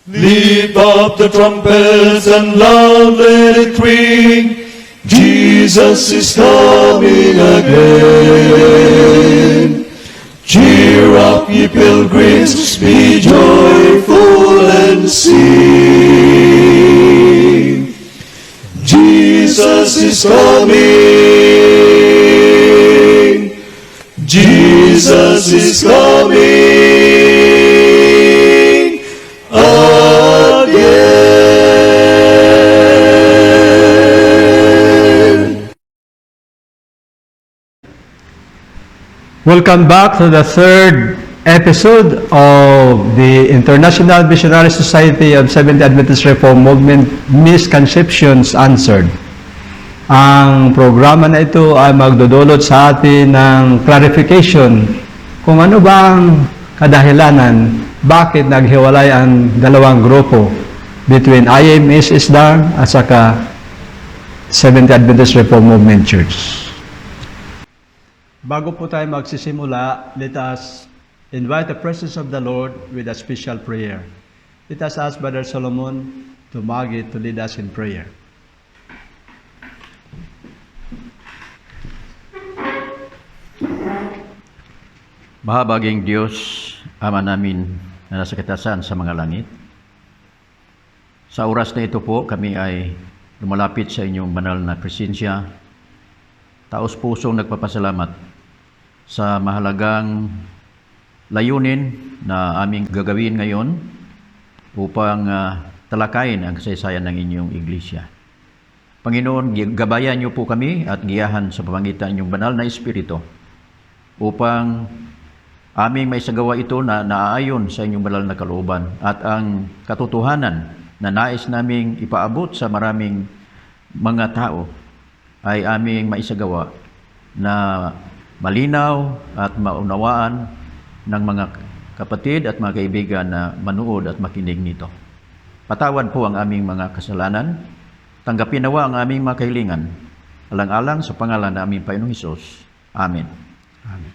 Lift up the trumpets and loud let it ring. Jesus is coming again. Cheer up, ye pilgrims, be joyful and sing. Jesus is coming. Jesus is coming again. Welcome back to the third episode of the International Missionary Society of Seventh-day Adventist Reformed Movement, Misconceptions Answered. Ang programa na ito ay magdudulot sa atin ng clarification kung ano bang kadahilanan bakit naghiwalay ang dalawang grupo between IMS Isdang at saka Seventh-day Adventist Reformed Movement Church. Bago po tayo magsisimula, let us invite the presence of the Lord with a special prayer. Let us ask Brother Solomon Tumagi to lead us in prayer. Mahabaging Diyos, Ama namin na nasa katasan sa mga langit. Sa oras na ito po, kami ay lumalapit sa inyong banal na presensya. Taos-pusong nagpapasalamat sa mahalagang layunin na aming gagawin ngayon upang talakayin ang kasaysayan ng inyong iglesia. Panginoon, gabayan niyo po kami at giyahan sa pamamagitan ng inyong banal na Espiritu upang aming may sagawa ito na naaayon sa inyong banal na kalooban at ang katotohanan na nais naming ipaabot sa maraming mga tao ay aming maisagawa na malinaw at maunawaan ng mga kapatid at mga kaibigan na manood at makinig nito. Patawad po ang aming mga kasalanan. Tanggapin nawa ang aming mga kahilingan. Alang-alang sa pangalan ng aming Panginoong Hesus. Amen. Amen.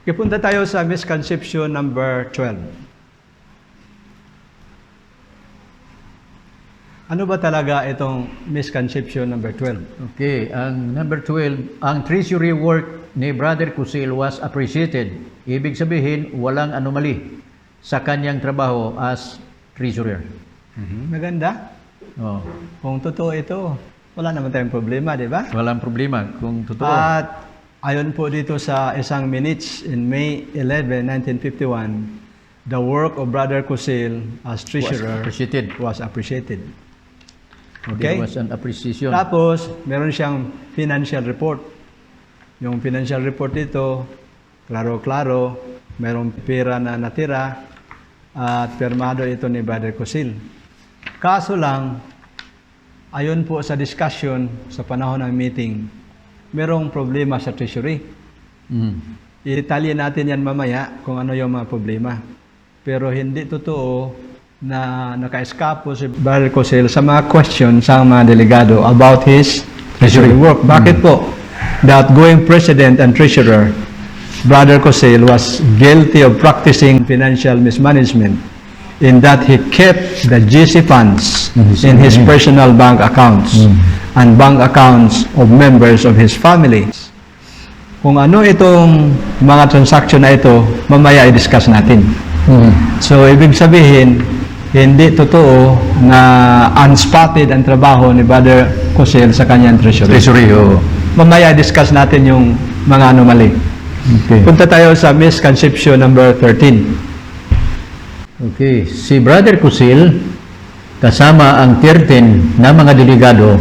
Punta tayo sa misconception number 12. Ano ba talaga itong misconception number 12? Okay, ang number 12, ang treasury work ni Brother Kusil was appreciated. Ibig sabihin, walang anomaly sa kanyang trabaho as treasurer. Maganda. Oh, Kung totoo ito, wala naman tayong problema, di ba? walang problema kung totoo. At ayon po dito sa isang minutes in May 11, 1951, the work of Brother Kusil as treasurer appreciated. was appreciated. There Okay? was an appreciation. Tapos, meron siyang financial report. Yung financial report dito, klaro-klaro, merong pera na natira at permado ito ni Brother Kusil. Kaso lang, ayon po sa discussion sa panahon ng meeting, merong problema sa treasury. I-detalye natin yan mamaya kung ano yung mga problema. Pero hindi totoo na naka-eskapo si Brother Kusil sa mga questions sa mga delegado about his treasury work. Bakit po? The outgoing president and treasurer, Brother Kusil, was guilty of practicing financial mismanagement in that he kept the GC funds in his personal bank accounts and bank accounts of members of his family. Kung ano itong mga transaction na ito, mamaya i-discuss natin. So, ibig sabihin, hindi totoo na unspotted ang trabaho ni Brother Kusil sa kanyang treasury. Mamaya discuss natin yung mga anomaly. Okay. Punta tayo sa misconception number 13. Okay, si Brother Kusil kasama ang 13 na mga delegado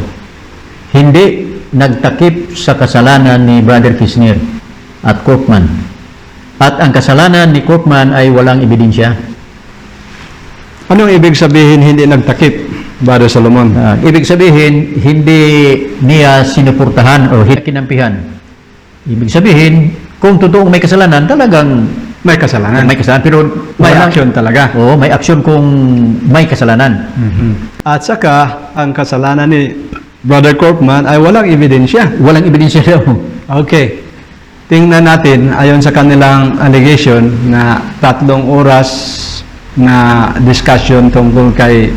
hindi nagtakip sa kasalanan ni Brother Kisner at Korkman. At ang kasalanan ni Korkman ay walang ebidensya. Anong ibig sabihin hindi nagtakip, Brother Solomon? Ibig sabihin, hindi niya sinuportahan o kinampihan. Ibig sabihin, kung totoong may kasalanan, talagang May kasalanan. may kasalanan. Pero May walang- action talaga. Oo, may aksyon kung may kasalanan. At saka, ang kasalanan ni Brother Korkman ay walang ebidensya. Walang ebidensya daw. Okay. tingnan natin, ayon sa kanilang allegation, na 3 oras na discussion tungkol kay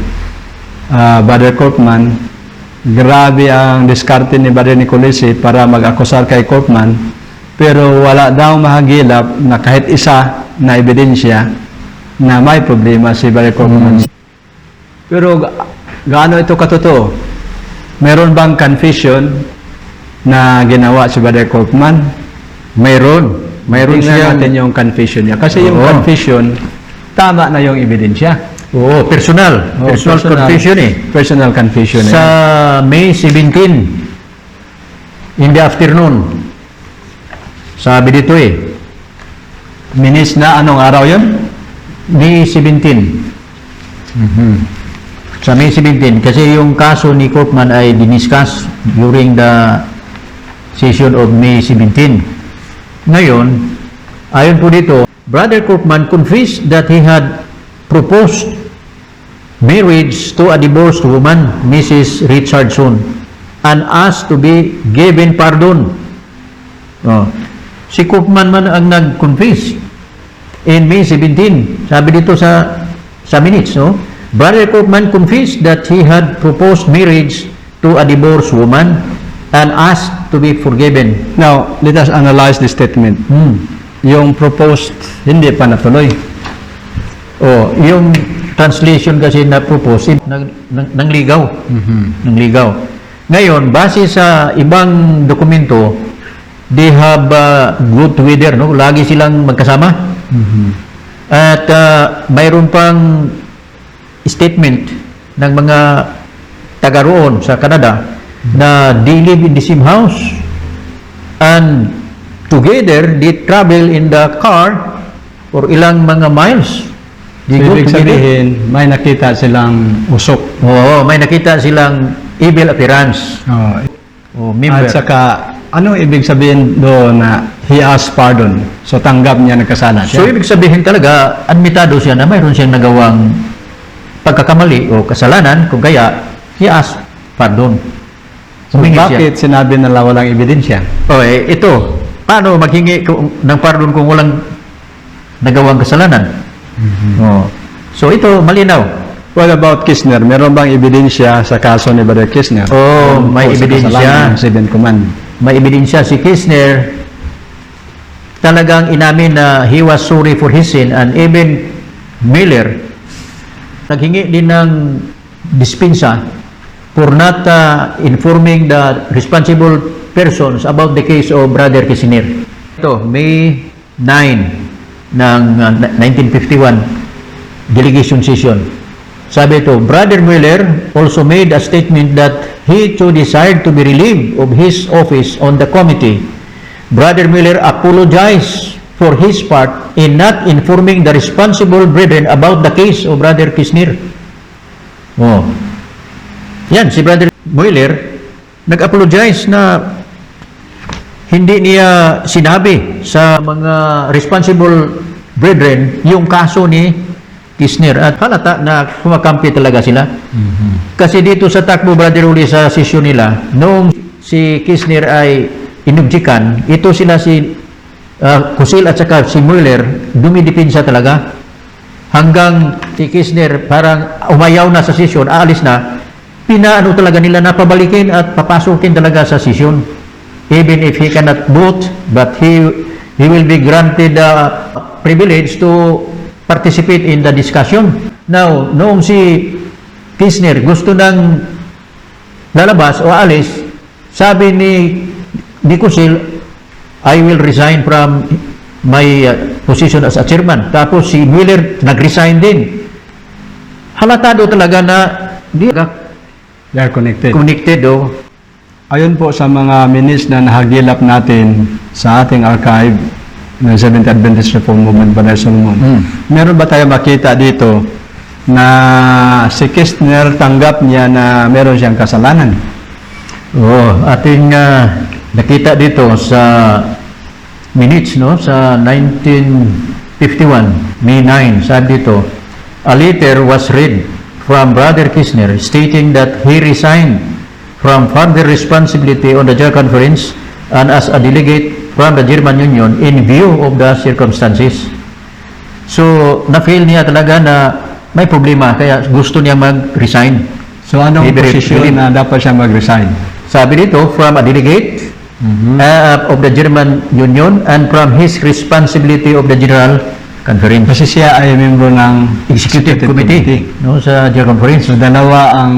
Brother Corpman. Grabe ang diskarte ni Brother Nicolesi para mag-akusar kay Corpman, pero wala daw mahagilap na kahit isa na ebidensya na may problema si Brother Corpman. Pero gaano ito katotoo? Meron bang confession na ginawa si Brother Corpman? Mayroon Tingnan siyang natin yung confession niya. Kasi yung Oo. confession, tama na yung ebidensya. personal confession Personal confession. sa May 17 in the afternoon. Sabi dito Minis na anong araw yun? May 17. Sa May 17 kasi yung kaso ni Corpman ay diniscuss during the session of May 17. Ngayon, ayon po dito, Brother Corpman confessed that he had proposed marriage to a divorced woman, Mrs. Richardson, and asked to be given pardon. Si Corpman man ang nag-confess in May 17. Sabi dito sa minutes, Brother Corpman confessed that he had proposed marriage to a divorced woman and asked to be forgiven. Now, let us analyze the statement. Yung proposed, hindi pa natuloy. Yung translation kasi na propose nangligaw. Nangligaw. Ngayon, base sa ibang dokumento, they have good together, no? Lagi silang magkasama. At mayroon pang statement ng mga taga roon sa Canada na they live in the same house and together they travel in the car for ilang mga miles. So, ibig sabihin, may nakita silang usok. May nakita silang evil appearance. Member. At saka, anong ibig sabihin doon na he asked pardon? So, tanggap niya nagkasala So, siya. ibig sabihin talaga, admitado siya na mayroon siyang nagawang pagkakamali o kasalanan, kung kaya, he asked pardon. So, Humingi siya. bakit sinabi na walang ebidensya? Ito, paano maghingi ng pardon kung walang nagawang kasalanan? So, ito, malinaw. What about Kisner? Meron bang ebidensya sa kaso ni Brother Kisner? May Tungkol sa ebidensya. kasalanan ng Seventh Command. May ebidensya si Kirchner, talagang inamin na he was sorry for his sin, and even Miller naghingi din ng dispensa for not informing the responsible persons about the case of Brother Kirchner. Ito, May 9 ng 1951 delegation session. Sabi ito, Brother Miller also made a statement that he too desired to be relieved of his office on the committee. Brother Miller apologized for his part in not informing the responsible brethren about the case of Brother Kirchner. Yan, si Brother Miller nag-apologize na hindi niya sinabi sa mga responsible brethren yung kaso ni Kirchner, at halata na kumakampi talaga sila. Kasi dito sa Takbo, Brother Uli, sa sesyon nila, noong si Kirchner ay inubjikan, ito sila si Kusil at saka si Mueller, dumidipinsa talaga. Hanggang si Kirchner parang umayaw na sa sesyon, aalis na, pinaano talaga nila na pabalikin at papasukin talaga sa sesyon. Even if he cannot vote, but he will be granted the privilege to participate in the discussion. Now, noong si Kirchner gusto nang lalabas o alis, sabi ni Kusil, I will resign from my position as a chairman. Tapos si Miller nag-resign din. Halatado talaga na they They are connected. connected. Ayon po sa mga minutes na nahagilap natin sa ating archive ng Seventh Adventist Reform Movement, Brother Solomon, meron ba tayo makita dito na si Kirchner tanggap niya na meron siyang kasalanan? Ating nakita dito sa minutes, no, sa 1951, May 9, sabi dito, a letter was read from Brother Kirchner stating that he resigned from further responsibility on the General Conference and as a delegate from the German Union in view of the circumstances. So, na-feel niya talaga na may problema, kaya gusto niya mag-resign. So anong He very posisyon na dapat siya mag-resign? Sabi dito, from a delegate of the German Union and from his responsibility of the General Conference. Kasi siya ay membro ng Executive Committee, no, sa General Conference. So dalawa ang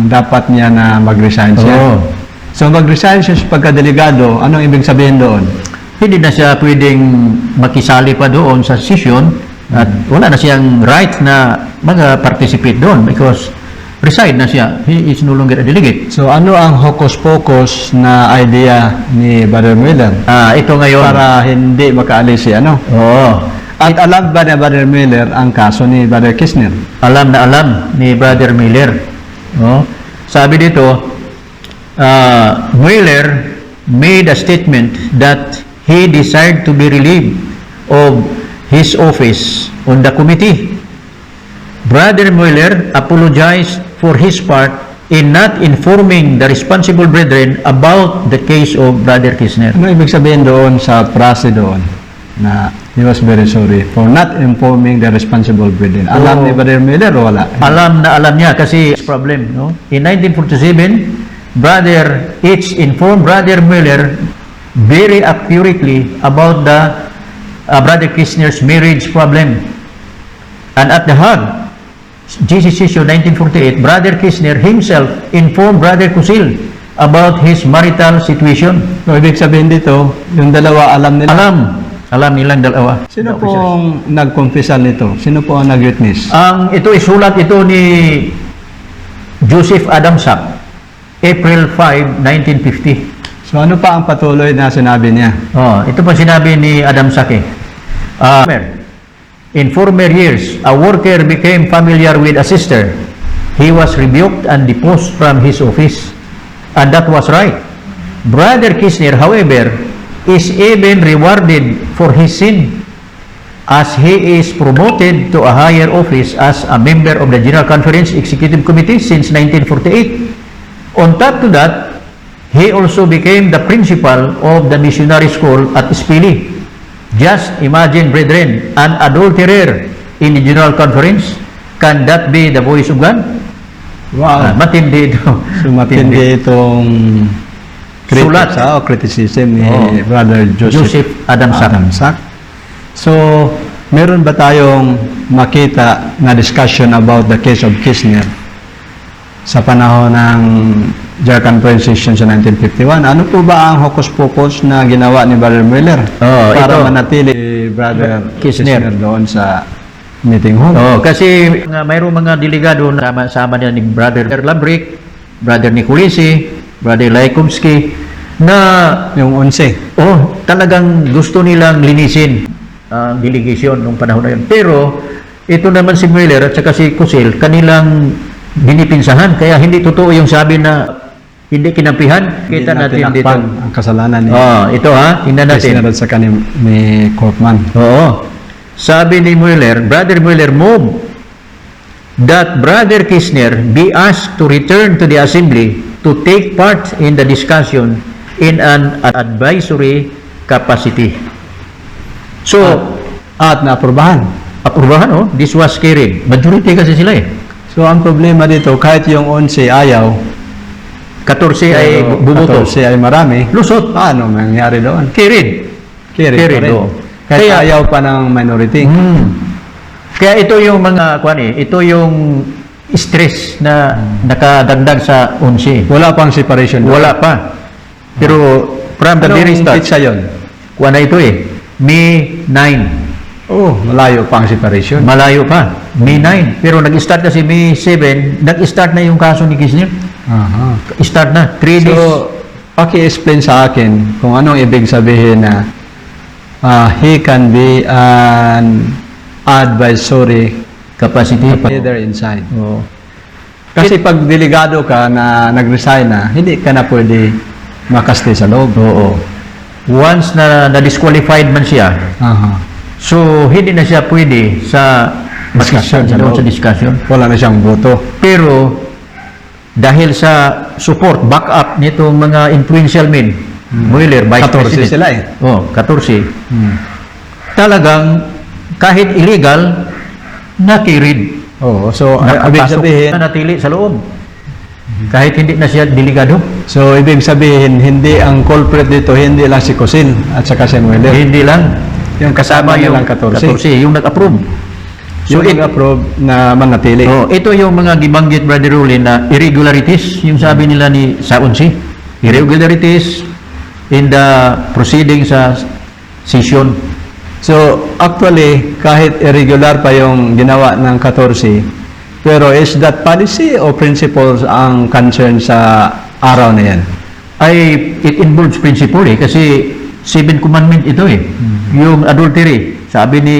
dapat niya na mag-resign siya. Oo. So mag-resign siya sa pagkadelegado, anong ibig sabihin doon? Hindi na siya pwedeng makisali pa doon sa session at wala na siyang right na mag-participate doon because resign na siya. He is no longer a delegate. So ano ang hocus-pocus na idea ni Brother Miller Ito ngayon. para hindi makaalis si ano? Oo. At alam ba ni Brother Miller ang kaso ni Brother Kisner? Alam na alam ni Brother Miller. No? Sabi dito, Miller made a statement that he desired to be relieved of his office on the committee. Brother Miller apologized for his part in not informing the responsible brethren about the case of Brother Kisner. Ano ibig sabihin doon sa prase doon na he was very sorry for not informing the responsible brethren? Alam ni Brother Miller o wala? Alam na alam niya kasi problem, no? In 1947, Brother H informed Brother Miller very accurately about the Brother Kisner's marriage problem. And at the Hague GC session 1948, Brother Kisner himself informed Brother Kusil about his marital situation. So ibig sabihin dito, yung dalawa alam nila. Alam nilang dalawa. Sino The po officers. ang nag-confessal nito? Sino po ang nag-witness? Ito isulat ito ni Joseph Adamsak, April 5, 1950. So ano pa ang patuloy na sinabi niya? Ito pa sinabi ni Adamsak eh. In former years, a worker became familiar with a sister. He was rebuked and deposed from his office. And that was right. Brother Kisner, however, is even rewarded for his sin as he is promoted to a higher office as a member of the General Conference Executive Committee since 1948. On top to that, he also became the principal of the missionary school at Spili. Just imagine, brethren, an adulterer in the General Conference, can that be the voice of God? Wow. Matindi ito. So matindi itong Sulat. criticism ni Brother Joseph Adamsak. So, meron ba tayong makita na discussion about the case of Kisner sa panahon ng General Conference session sa 1951? Ano po ba ang hocus-pocus na ginawa ni Brother Miller para ito. manatili Brother Kisner. Kisner doon sa meeting hall? Kasi mayroong mga delegado na sama niya ni Brother Labrick, Brother Nicolisi, Brother Laikumski, na Yung 11. talagang gusto nilang linisin ang delegation nung panahon na yun. Pero, ito naman si Miller at saka si Kusil, kanilang binipinsahan. Kaya hindi totoo yung sabi na hindi kinampihan. Kita natin dito. Ang kasalanan ni Ito tingnan natin. Kisner at saka ni Kortman. Sabi ni Mueller, Brother Mueller moved that Brother Kisner be asked to return to the assembly to take part in the discussion in an advisory capacity. So, At naaprubahan. aprubahan, this was carried. Majority kasi sila eh. So, ang problema dito, kahit yung 11 ayaw, 14 ay bumoto. 14 ay marami, Lusot. ano mangyari doon? Carried. Carry pa rin. Kahit Kaya- ayaw pa ng minority. Kaya ito yung mga ito yung stress na nakadagdag sa 11. Wala pang separation doon. Wala pa. Pero from the very Anong start, pitsa yun? kuha na ito eh. May 9. Malayo pang separation. Malayo pa. May 9. Pero nag-start kasi May 7, nag-start na yung kaso ni Kisner. Aha. Start na. 3 days. So, paki-explain sa akin kung anong ibig sabihin na he can be an advisory Capacity. leader inside. Oo. Kasi pag delegado ka na nag-resign na, hindi ka na pwede makastay sa loob. Oo. Once na na-disqualified man siya, Aha. so hindi na siya pwede sa Discussion sa doon loob. sa discussion. Wala na siyang boto. Pero dahil sa support, backup nitong mga influential men Mueller, Vice 14 President. sila eh. Oh, 14. Talagang kahit illegal, nakirid. Oo, so ibig Nakapasok sabihin, na natili sa loob. Kahit hindi na siya delegado. so ibig sabihin, hindi ang culprit dito, hindi lang si Cosil at saka si Mueller. Hindi lang. Yung kasama Kasama yung nilang 14. yung nag-approve. So, yung approve na manatili. Oh, ito yung mga gibanggit, Brother Rulin, na irregularities, yung sabi nila ni Saunsi. Irregularities in the proceeding sa session. So, actually, kahit irregular pa yung ginawa ng 14, pero is that policy o principles ang concern sa araw na yan? It involves principle kasi 7 commandment ito eh. Yung adultery, sabi ni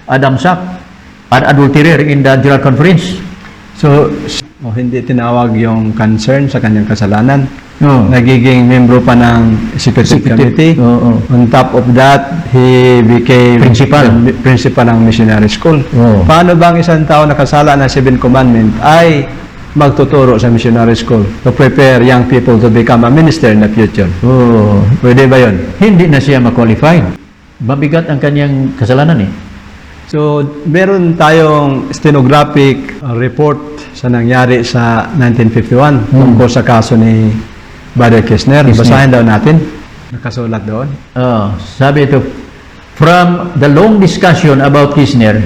Adam Sack, an adulterer in the General Conference. So, hindi tinawag yung concern sa kanyang kasalanan. No. Nagiging membro pa ng executive committee. Oo. On top of that, he became principal ng missionary school. Oo. Paano bang isang tao nakasala ng 7 commandment ay magtuturo sa missionary school to prepare young people to become a minister in the future? Oh, Pwede ba yun? hindi na siya ma-qualified. Mabigat ang kanyang kasalanan eh. So, meron tayong stenographic report sa nangyari sa 1951 tungkol sa kaso ni Brother Kishner. Basahin daw natin. Nakasulat doon. Sabi ito, from the long discussion about Kishner,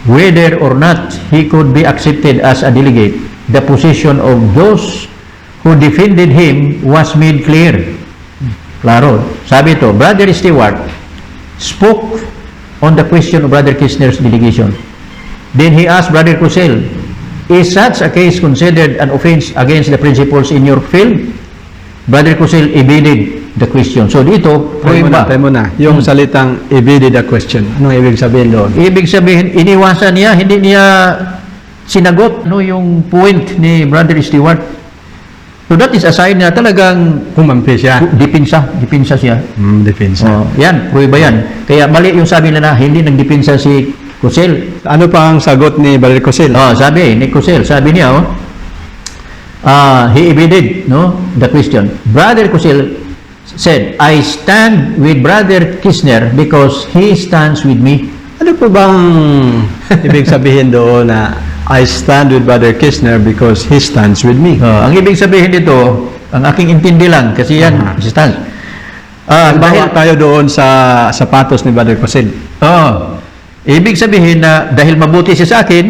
whether or not he could be accepted as a delegate, the position of those who defended him was made clear. Klaro. Sabi ito, Brother Stewart spoke on the question of Brother Kishner's delegation. Then he asked Brother Cosell, is such a case considered an offense against the principles in your field? Brother Cosell evaded the question. So dito, Tayo muna. Yung salitang evaded the question. Anong ibig sabihin doon? ibig sabihin, iniwasan niya, hindi niya sinagot yung point ni Brother Stewart. So that is a sign na talagang Kumampi siya. depensa siya. Depensa. Yan, prueba yan. Kaya mali yung sabi nila, hindi nagdepensa si Cosell. Ano pa ang sagot ni Brother Cosell? Sabi ni Cosell, sabi niya, he evaded the question. Brother Cosell said, I stand with Brother Kishner because he stands with me. Ano po bang ibig sabihin doon na I stand with Brother Kishner because he stands with me? Ang ibig sabihin dito, ang aking intindi lang, kasi yan, stand. Dahil tayo doon sa sapatos ni Brother Cosell. Ibig sabihin na dahil mabuti siya sa akin,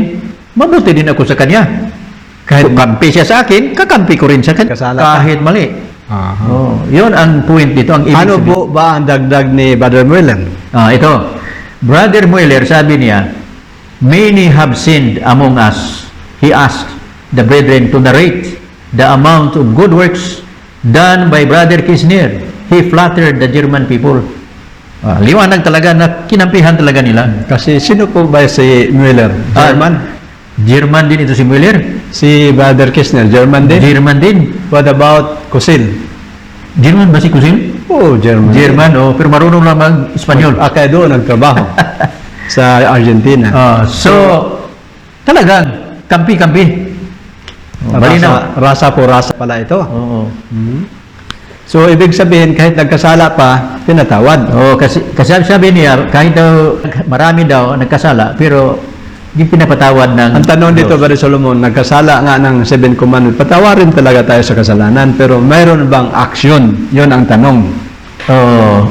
mabuti din ako sa kanya. Kahit kampi siya sa akin, kakampi ko rin sa kanya. Kasala ka. Kahit mali. Yun ang point dito. Ang ibig Ano sabihin. po ba ang dagdag ni Brother Mueller? Ito. Brother Mueller, sabi niya, many have sinned among us. He asked the brethren to narrate the amount of good works done by Brother Kishner. He flattered the German people. Liwanag talaga na kinampihan talaga nila. Kasi sino po ba si Mueller? German? German din ito si Mueller. Si Brother Kishner, German din? German din. What about Cosell? German ba si Kusil? Oh, German. German, pero marunong lang mag-Espanyol. Kaya doon nagtrabaho sa Argentina. So, talagang kampi-kampi. Malinaw. Rasa po rasa pala ito. Oo. So, ibig sabihin, kahit nagkasala pa, pinatawad. Kasi sabi niya, kahit daw marami daw nagkasala, pero hindi pinapatawad ng Ang tanong dito, Diyos. Brother Solomon, nagkasala nga ng 7 commandments. Patawarin talaga tayo sa kasalanan, pero mayroon bang aksyon? Yon ang tanong.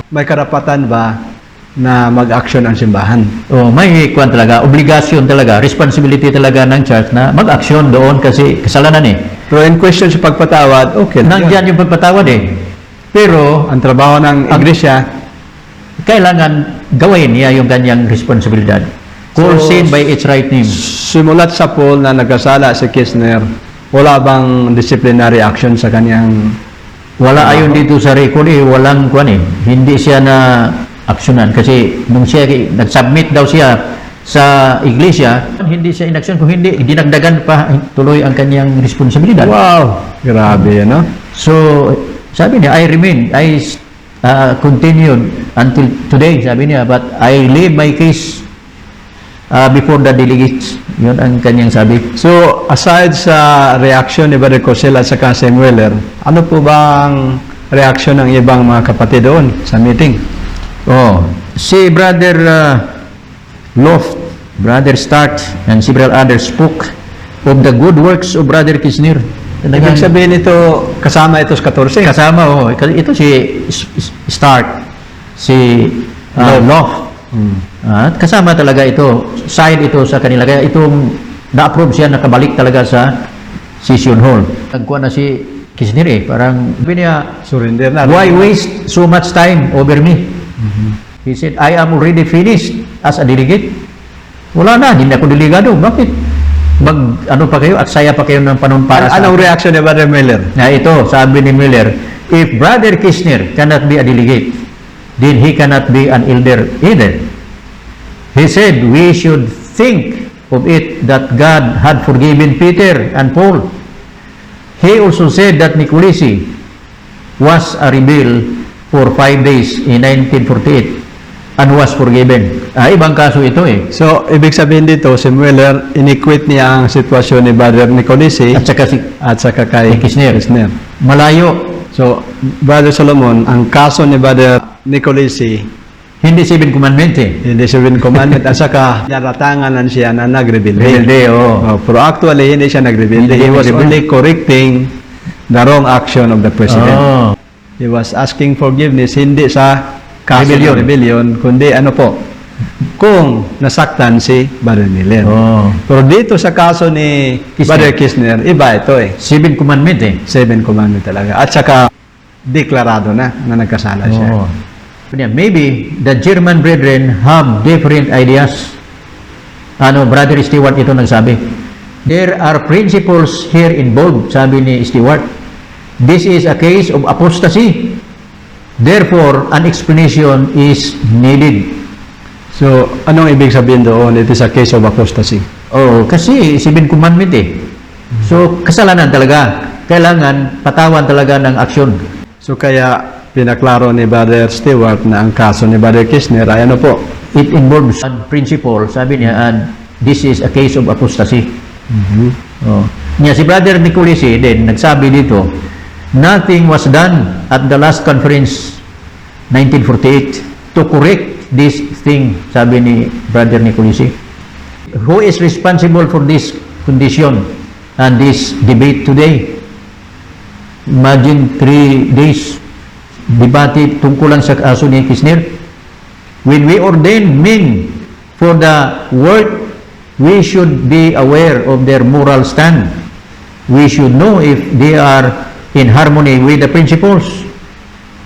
May karapatan ba na mag-aksyon ang simbahan? May kwan talaga, obligasyon talaga, responsibility talaga ng church na mag-aksyon doon kasi kasalanan eh. Pero in question sa pagpatawad, okay. Nandiyan yung pagpatawad eh. Pero, Ang trabaho ng iglesia, kailangan gawin niya yung kanyang responsibilidad. Call sin by its right name. simulat sa poll na nagkasala si Kishner, wala bang disciplinary action sa kanyang... Wala ayon dito sa record walang kwan eh. Hindi siya na aksyonan kasi nung siya nag-submit daw siya sa iglesia, hindi siya inaksyon kung hindi dinagdagan pa tuloy ang kanyang responsibilidad. Wow! Grabe, ano? So, sabi niya, I continued until today, sabi niya, but I leave my case before the delegates. Yun ang kanyang sabi. So, aside sa reaction ni Brother Cosell at saka si Mueller, ano po bang reaction ng ibang mga kapatid doon sa meeting? Oh, si Brother Loft, Brother Start, and several others spoke of the good works of Brother Kisner. Ibig sabihin ito, kasama ito sa 14. Kasama, ito si Start, si Loft. At kasama talaga ito, side ito sa kanila. Kaya itong na-approve siya, nakabalik talaga sa session hall. Nagkuha na si Kisner parang sabi niya, Surrender na. why waste so much time over me? He said, I am already finished as a delegate. Wala na, hindi ako delegado. Bakit? Ano pa kayo? At saya pa kayo ng panahon para sa... Anong reaction ni Brother Miller? Na ito, sabi ni Miller, if Brother Kisner cannot be a delegate, then he cannot be an elder either. He said, we should think of it that God had forgiven Peter and Paul. He also said that Nicolisi was a rebel for 5 days in 1948 and was forgiven. Ibang kaso ito eh. So, ibig sabihin dito, si Miller, iniquit niya ang sitwasyon ni Brother Nicolisi At saka kay Kisner. Malayo. So, Brother Solomon, ang kaso ni Brother Nicolisi, Hindi 7 commandment eh. hindi 7 commandment, at saka naratanganan siya na nagrebelde. Rebelde, Pero actually, hindi siya nagrebelde. Hindi He was nagrebelde. only correcting the wrong action of the president. Oh. He was asking forgiveness, hindi sa kaso ng rebellion, kundi ano po, kung nasaktan si Brother Miller. Oh. Pero dito sa kaso ni Kisner. Brother Kisner, iba ito eh. 7 commandment eh. 7 commandment talaga. At saka, deklarado na nagkasala siya. Oh. Maybe the German brethren have different ideas. Brother Stewart ito nagsabi. There are principles here involved, sabi ni Stewart. This is a case of apostasy. Therefore, an explanation is needed. So, anong ibig sabihin doon? It is a case of apostasy. Oh, kasi 7 commandment eh. So, kasalanan talaga. Kailangan patawan talaga ng aksyon. So, kaya pinaklaro ni Brother Stewart na ang kaso ni Brother Kisner ay ano po? It involves a principle, sabi niya, and this is a case of apostasy. Oh. Niya, si Brother Nicolisi din, nagsabi dito, nothing was done at the last conference, 1948, to correct this thing, sabi ni Brother Nicolisi. Who is responsible for this condition and this debate today? Imagine 3 days debate tungkol lang sa kaso ni Kisner. When we ordain men for the work, we should be aware of their moral stand. We should know if they are in harmony with the principles.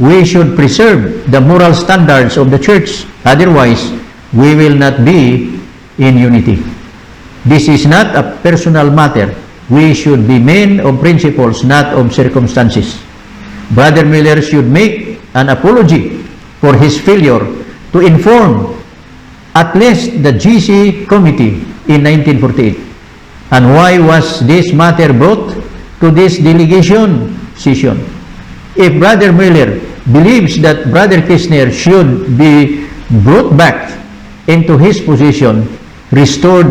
We should preserve the moral standards of the church. Otherwise, we will not be in unity. This is not a personal matter. We should be men of principles, not of circumstances. Brother Miller should make an apology for his failure to inform at least the GC committee in 1948. And why was this matter brought to this delegation session? If Brother Miller believes that Brother Kisner should be brought back into his position, restored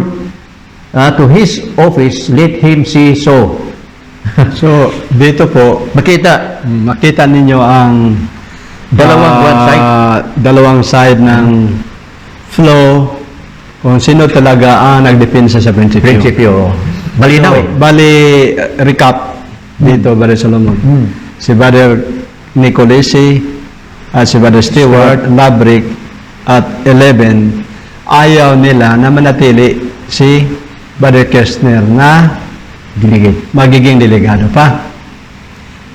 to his office, let him see so. So, dito po, makita ninyo ang dalawang side ng flow kung sino talaga ang nagdepensa sa prinsipyo. Malinaw So, eh. bali, recap dito, Brother Solomon. Si Brother Nicolisi at si Brother Stewart, Labrick at 11, ayaw nila na manatili si Brother Kisner na magiging delegado pa.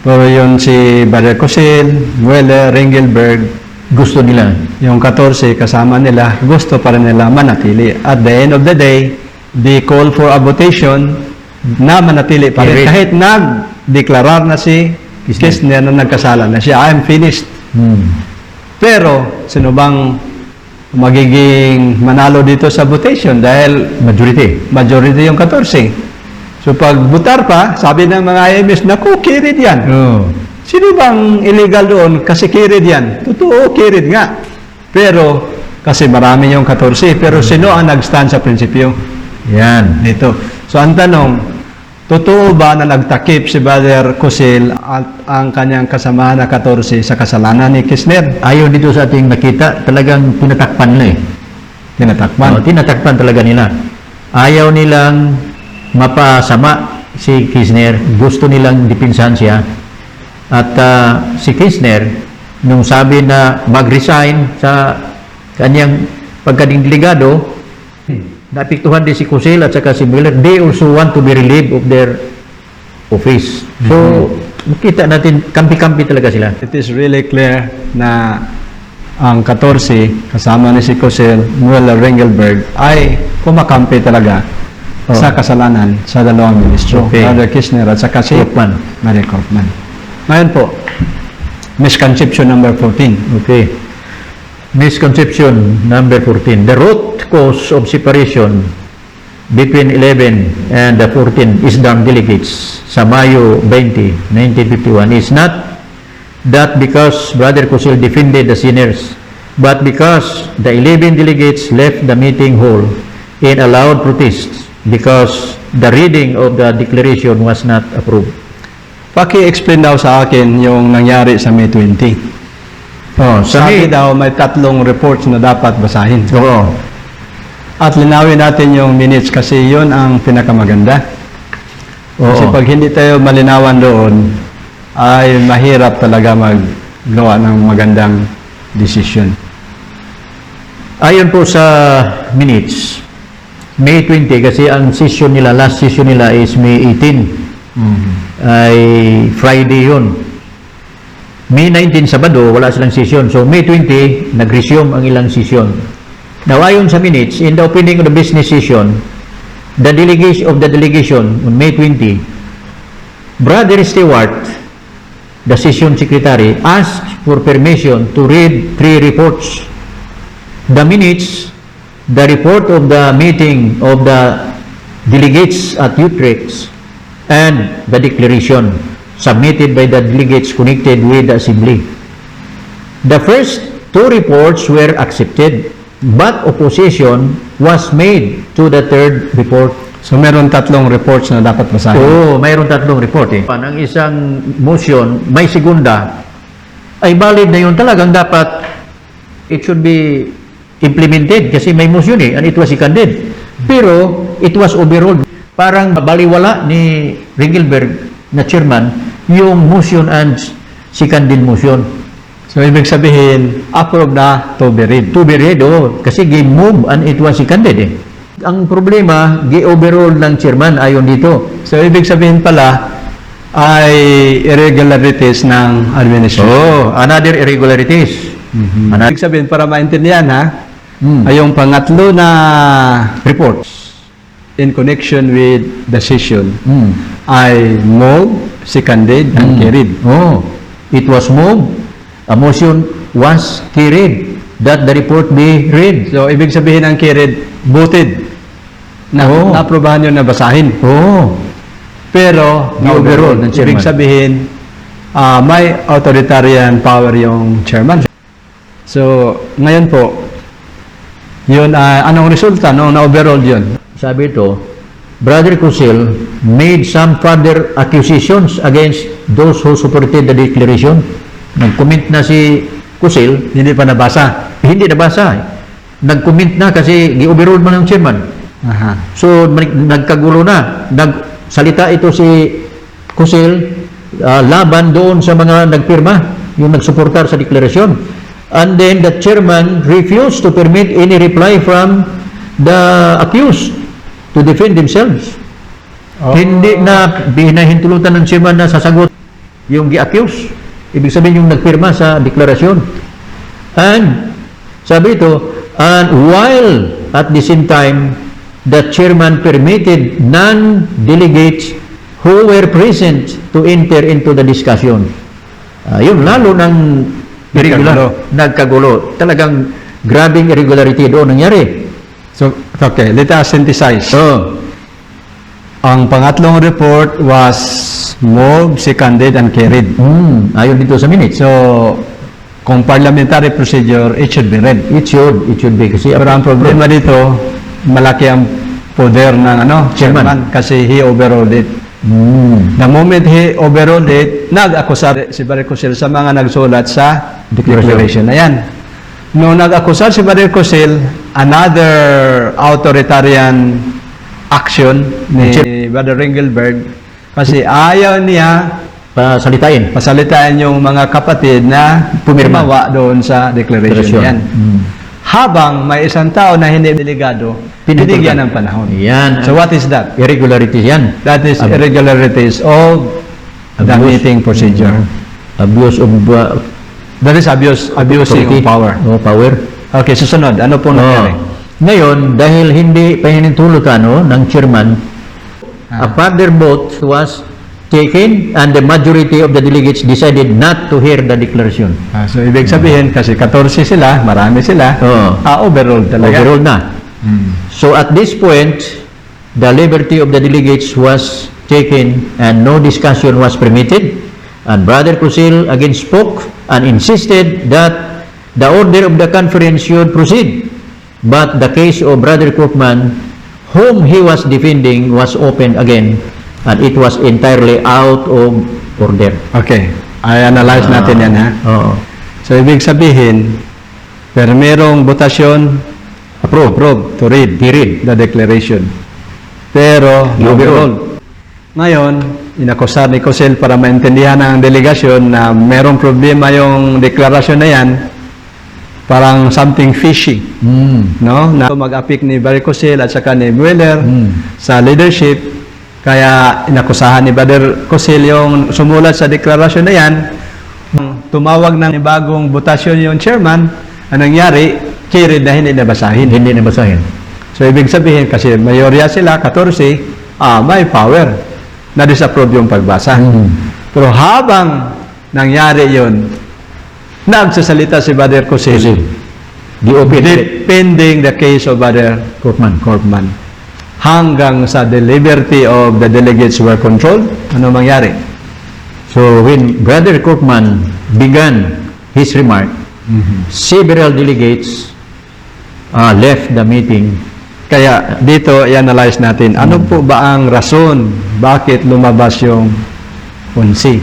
Pero yun si Brother Cosil, Mueller, Ringelberg, Gusto nila. yung 14 kasama nila, gusto pa rin nila manatili. At the end of the day, they call for a votation na manatili pa rin. Correct. Kahit nag-deklarar na si Kisner na nagkasala na siya, I'm finished. Pero, sino bang magiging manalo dito sa votation? Dahil majority yung 14. So pag butar pa, sabi ng mga IMS, naku, kirid yan. Sino bang illegal doon? Kasi kirid yan. Totoo, kirid nga. Pero, kasi marami yung 14. Pero sino ang nag-stand sa prinsipyo? Yan. Dito. So ang tanong, Totoo ba na nagtakip si Brother Cosil at ang kanyang kasama na 14 sa kasalanan ni Kisner? Ayon dito sa ating nakita, talagang tinatakpan nila eh. Tinatakpan. Tinatakpan talaga nila. Ayaw nilang mapasama si Kisner. Gusto nilang dipinsahan siya. At si Kisner, nung sabi na mag-resign sa kanyang pagkading delegado, naapektuhan din si Cosil at saka si Miller. They also want to be relieved of their office. So, makita natin, kampi-kampi talaga sila. It is really clear na ang 14, kasama ni si Cosil, Mueller, Ringelberg, ay kumakampi talaga sa kasalanan sa dalawang ministro. Okay. Brother Kisner at saka si Kaufman. Mary Kaufman. Ngayon po, misconception number 14. Okay. Misconception number 14. The root cause of separation between 11 and the 14 Islam delegates sa Mayo 20, 1951 is not that because Brother Cosil defended the sinners, but because the 11 delegates left the meeting hall in a loud protest because the reading of the declaration was not approved. Paki-explain daw sa akin yung nangyari sa May 20. Sabi daw may 3 reports na dapat basahin. Oo. At linawin natin yung minutes kasi yun ang pinakamaganda. Kasi Oo. pag hindi tayo malinawan doon, ay mahirap talaga maggawa ng magandang decision. Ayon po sa minutes, May 20 kasi ang session nila, last session nila is May 18. Ay Friday yun. May 19 Sabado, wala silang session. So May 20, nag-resume ang ilang session. Now, ayon sa minutes, in the opening of the business session, the delegation on May 20, Brother Stewart, the session secretary, asked for permission to read 3 reports. The minutes, the report of the meeting of the delegates at Utrecht, and the declaration submitted by the delegates connected with the assembly. The first 2 reports were accepted, but opposition was made to the 3rd report. So meron 3 reports na dapat basahin. Oo, mayroon 3 report eh. Ang isang motion, may segunda, ay valid na yun talagang dapat it should be implemented kasi may motion eh, and it was seconded. Pero it was overruled. Parang baliwala ni Ringelberg na chairman yung motion and seconded motion. So ibig sabihin, approve na to be read. To be read, oh, kasi gi-move and it was seconded eh. Ang problema, gi-overrule ng chairman ayon dito. So ibig sabihin pala, ay irregularities ng administration. Oh, another irregularities. Ibig sabihin, para maintindihan ha, ay yung pangatlo na Reports. in connection with the session ay moved, seconded, and carried. Oh, it was moved. A motion was carried that the report be read. So, ibig sabihin ang carried, voted. Na, Oo. Naprobahan yun na basahin. Oh, Pero, Overruled ng chairman. ibig sabihin, may authoritarian power yung chairman. So, ngayon po, yun, anong resulta nung na-overruled yun? sabi ito, Brother Cosil made some further accusations against those who supported the declaration. Nag-comment na si Cosil, Hindi pa nabasa. hindi nabasa. Nag-comment na kasi gi-overrule man ng chairman. Aha. So, nagkagulo na. Nagsalita ito si Cosil laban doon sa mga nagpirma, yung nagsuportar sa deklarasyon. And then the chairman refused to permit any reply from the accused to defend themselves. Hindi na binahintulutan ng chairman na sasagot yung gi-accuse. Ibig sabihin yung nagpirma sa deklarasyon. And sabi ito, and while at the same time, the chairman permitted non-delegates who were present to enter into the discussion. Yun, lalo ng irregular, nagkagulo. Talagang grabing irregularity doon nangyari. So, okay, let us synthesize. Oh, Ang pangatlong report was moved, seconded, and carried. ayon dito sa minutes. So, kung parliamentary procedure, it should be read. It should be kasi Pero ang problema dito, malaki ang poder ng chairman kasi he overruled it. The moment he overruled it, nag-akusar si Brother Cosel sa mga nagsulat sa declaration na yan. Nung nag-akusar si Brother Cosel, another authoritarian action ni Brother Ringelberg, kasi ayaw niya pasalitain yung mga kapatid na pumirmawa doon sa declaration na yan. Habang may isang tao na hindi delegado, binigyan ng panahon. Yan. So what is that? Irregularities yan. That is irregularities of the meeting procedure. Abuse of That is abusing of power. Power. Okay, susunod. Ano po nangyari? Ngayon, dahil hindi pahinintulutan ng chairman, a further vote was taken and the majority of the delegates decided not to hear the declaration. So, ibig sabihin, kasi 14 sila, marami sila, overruled talaga. Overruled na. So, at this point, the liberty of the delegates was taken and no discussion was permitted. And Brother Cosel again spoke and insisted that the order of the conference should proceed. But the case of Brother Koopman, whom he was defending, was opened again and it was entirely out of order. Okay. I-analyze natin yan, ha? So, ibig sabihin, pero merong botasyon, approve to read the declaration. Pero, overruled. Ngayon, inakusar ni Cosel para maintindihan ng delegasyon na merong problema yung deklarasyon na yan, parang something fishy, no? Na mag-apik ni Brother Cosel at saka ni Mueller sa leadership, kaya inakusahan ni Brother Cosel yung sumulat sa deklarasyon na yan, tumawag ng bagong botasyon yung chairman, anong nangyari, carried na hindi nabasahin. Hindi nabasahin. So, ibig sabihin, kasi mayorya sila, 14, may power na disapprove yung pagbasa. Pero habang nangyari yun, nagsasalita si Brother Cosel, defending the case of Brother Koopman. Hanggang sa the liberty of the delegates were controlled, ano mangyari? So when Brother Koopman began his remark, several delegates left the meeting. Kaya dito i-analyze natin, ano po ba ang rason bakit lumabas yung unsi?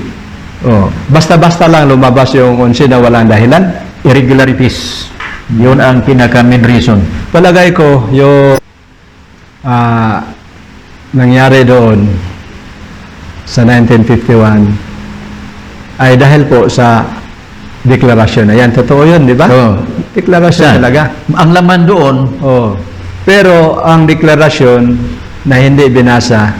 Basta-basta lang lumabas yung unsi na walang dahilan? Irregularities. Yun ang pinaka-main reason. Palagay ko, yung nangyari doon sa 1951 ay dahil po sa deklarasyon na yan. Totoo yun, di ba? Deklarasyon talaga. Ang laman doon, pero ang deklarasyon na hindi binasa,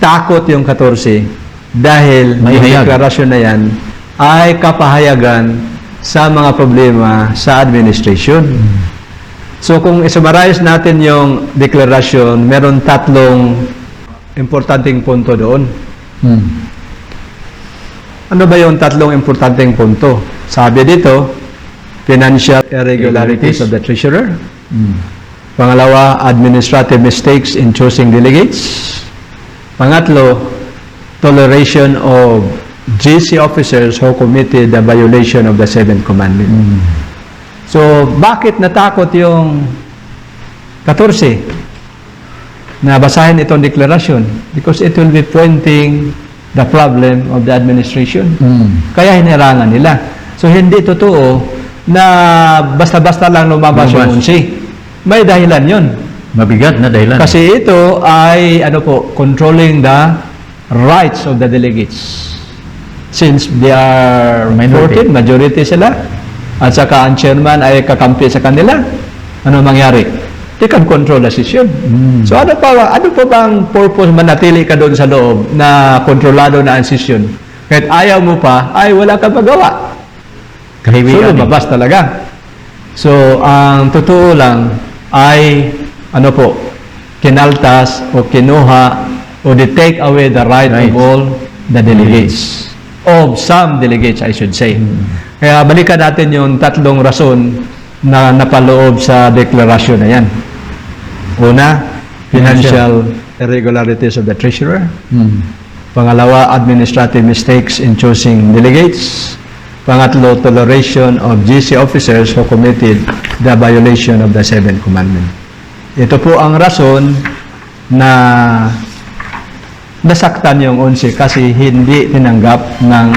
takot yung 14 dahil yung deklarasyon na yan ay kapahayagan sa mga problema sa administration. So kung isummarize natin yung deklarasyon, meron tatlong importanteng punto doon. Ano ba yung tatlong importanteng punto? Sabi dito, financial irregularities of the treasurer. Pangalawa, administrative mistakes in choosing delegates. Pangatlo, toleration of GC officers who committed the violation of the Seventh Commandment. So, bakit natakot yung 14 na basahin itong deklarasyon? Because it will be pointing the problem of the administration. Kaya hinirangan nila. So, hindi totoo na basta-basta lang lumabas yung unsi. May dahilan yun. mabigat na dahilan. Kasi ito ay controlling the rights of the delegates. Since they are Minority. 14, majority sila, at saka ang chairman ay kakampi sa kanila, ano mangyari? They can control the session. So ano pa bang purpose manatili ka doon sa loob na kontrolado na ang session? Kahit ayaw mo pa, ay wala kang magawa. So lumabas talaga. So ang totoo lang ay kinaltas o kinuha o they take away the right of all the delegates. Of some delegates, I should say. Kaya balikan natin yung tatlong rason na napaloob sa deklarasyon na yan. Una, financial irregularities of the treasurer. Pangalawa, administrative mistakes in choosing delegates. Pangatlo, toleration of GC officers who committed the violation of the Seventh Commandment. Ito po ang rason na nasaktan yung 11 kasi hindi tinanggap ng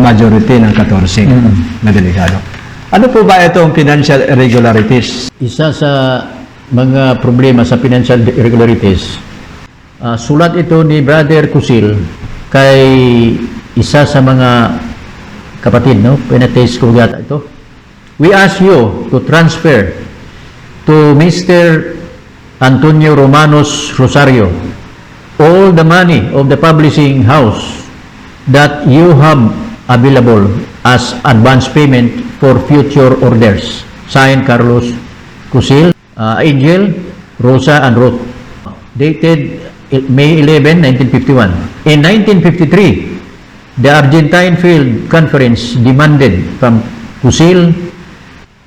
majority ng 14 na delegado. Ano po ba itong financial irregularities? Isa sa mga problema sa financial irregularities, sulat ito ni Brother Kusil kay isa sa mga kapatid, no? Penates Kugata ito. We ask you to transfer to Mr. Antonio Romanos Rosario all the money of the publishing house that you have available as advance payment for future orders. Signed, Carlos Kusil, Angel, Rosa, and Ruth. Dated May 11, 1951. In 1953, the Argentine Field Conference demanded from Kusil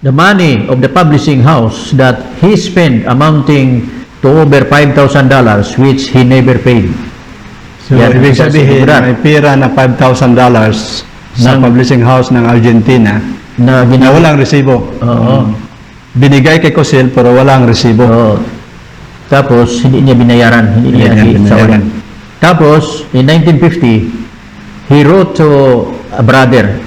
the money of the publishing house that he spent amounting to over $5,000 which he never paid. So, Yan, ibig isa sa sabihin, seguridad. may pera na $5,000 sa publishing house ng Argentina Na na walang resibo. Oo. Binigay kay Kusil pero walang resibo. Oo. Tapos, hindi niya binayaran. Hindi niya Hindi niya binayaran. isawalan. Tapos, in 1950, he wrote to a brother.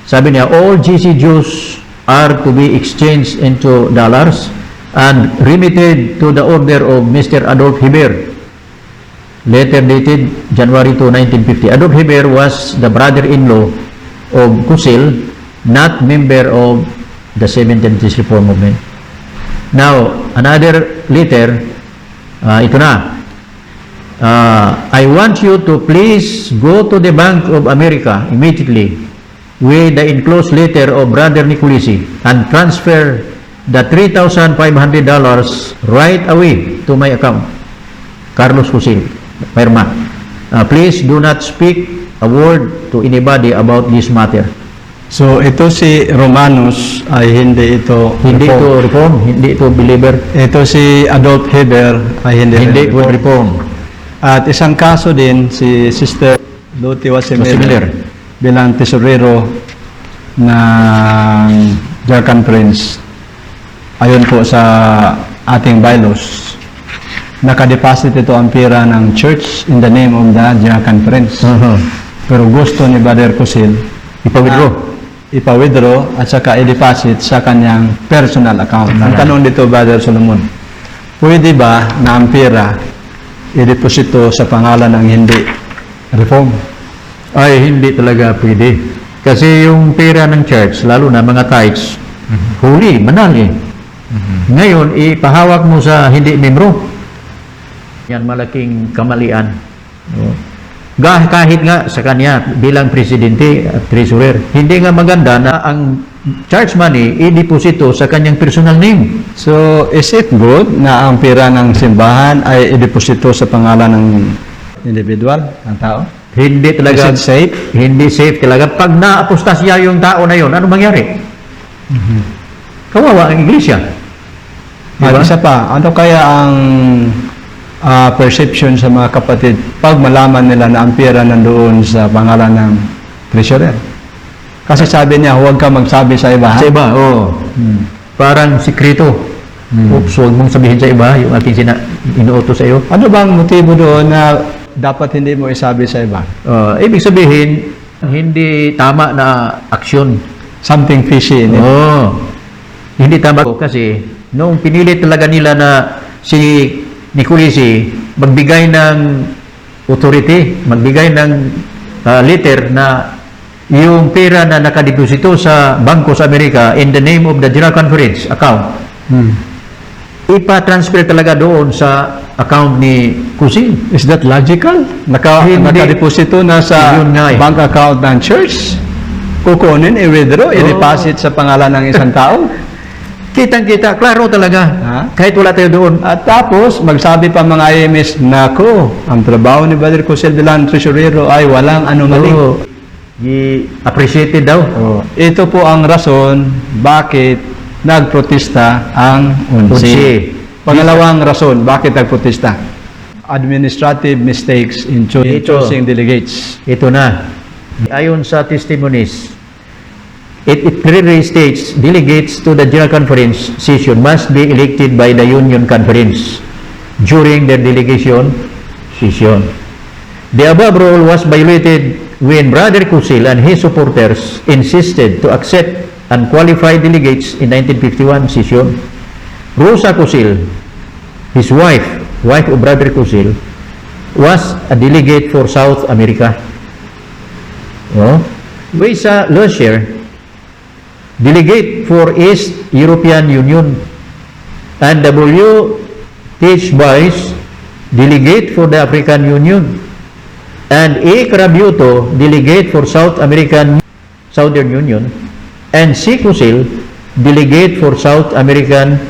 Sabi niya, all GC Jews are to be exchanged into dollars and remitted to the order of Mr. Adolf Hiber. Letter dated January 2, 1950. Adolf Hiber was the brother-in-law of Kusil, not member of the Seventh Adventist Reform Movement. Now, another letter, ito na. I want you to please go to the Bank of America immediately with the enclosed letter of Brother Nicolisi and transfer the $3,500 right away to my account. Carlos Kusil, Perma. Please do not speak a word to anybody about this matter. So, ito si Romanos ay hindi ito Hindi ito reform, hindi ito believer, Ito si Adolf Heber ay hindi hindi reform. reform. At isang kaso din si Sister Lottie Wasimiller bilang tesorero ng JAR Conference. Ayon po sa ating bylaws, nakadeposit ito ang pera ng church in the name of the JAR Conference. Pero gusto ni Brother Kusil ipa-withdraw at saka i-deposit sa kanyang personal account. Ang tanong dito, Brother Solomon, pwede ba na ang pera i-deposito sa pangalan ng hindi reform? Ay, hindi talaga pwede. Kasi yung pera ng church, lalo na mga tithes, huli, manal eh. Ngayon, ipahawak mo sa hindi membro. Yan malaking kamalian. No? Kahit nga sa kanya bilang presidente at treasurer, hindi nga maganda na ang church money i-deposito sa kanyang personal name. So, is it good na ang pera ng simbahan ay i-deposito sa pangalan ng individual, ng tao? Hindi talaga Is it safe? Hindi safe talaga. Pag na-apostasya yung tao na yon, ano mangyari? Kawawa ang iglesia. At Diba? isa pa, ano kaya ang perception sa mga kapatid pag malaman nila na ang pera nandoon sa pangalan ng treasurer? Kasi sabi niya, huwag ka magsabi sa iba. Ha? Sa iba, oo. Parang sikreto. Oops, huwag mong sabihin sa iba yung aking inuutos sa iyo. Ano bang motibo doon na dapat hindi mo isabi sa iba? Ibig sabihin, hindi tama na aksyon. Something fishy in it. Hindi tama kasi nung pinilit talaga nila na si Nicolisi magbigay ng authority, magbigay ng letter na yung pera na nakadeposito sa Bangko sa Amerika in the name of the General Conference account, ipa-transfer talaga doon sa account ni Kusil. Is that logical? Hindi. Nakadeposito na sa Yun nga eh. bank account ng church? Kukunin, i-withdraw, i-deposit sa pangalan ng isang tao? Kitang-kita, klaro talaga. Ha? Kahit wala tayo doon. At tapos, magsabi pa mga IMS, nako, ang trabaho ni Brother Kusil bilang tresurero ay walang anomaly. Appreciated daw. Ito po ang rason bakit nagprotesta ang Unsi. Pangalawang rason bakit nagprotesta. Administrative mistakes in choosing delegates. Ito na. Ayon sa testimonies, it clearly states delegates to the General Conference session must be elected by the Union Conference during their delegation session. The above rule was violated when Brother Kusil and his supporters insisted to accept unqualified delegates in 1951 session. Rosa Kusil, his wife of Brother Kusil, was a delegate for South America. Luisa Lozier, delegate for East European Union, and W. H. Boyce, delegate for the African Union, and A. Carabuto, delegate for Southern Union, and C. Kusil, delegate for South American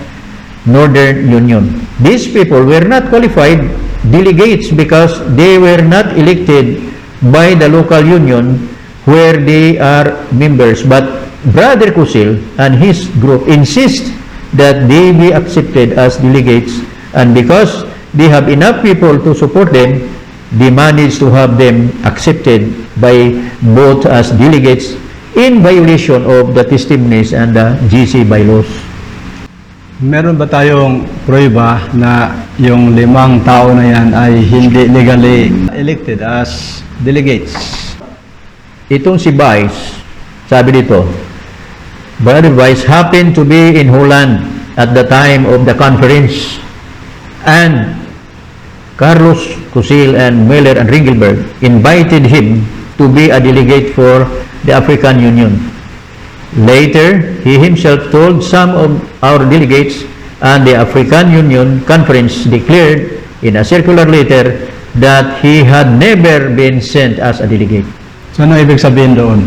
Northern Union. These people were not qualified delegates because they were not elected by the local union where they are members, but Brother Kusil and his group insist that they be accepted as delegates, and because they have enough people to support them, they managed to have them accepted by both as delegates in violation of the testimonies and the GC bylaws. Meron ba tayong prueba na yung 5 tao na yan ay hindi legally elected as delegates? Itong si Vice, sabi dito, Brother Vice happened to be in Holland at the time of the conference, and Carlos Kusil and Miller and Ringelberg invited him to be a delegate for the African Union. Later, he himself told some of our delegates, and the African Union Conference declared in a circular letter that he had never been sent as a delegate. So ano ibig sabihin doon?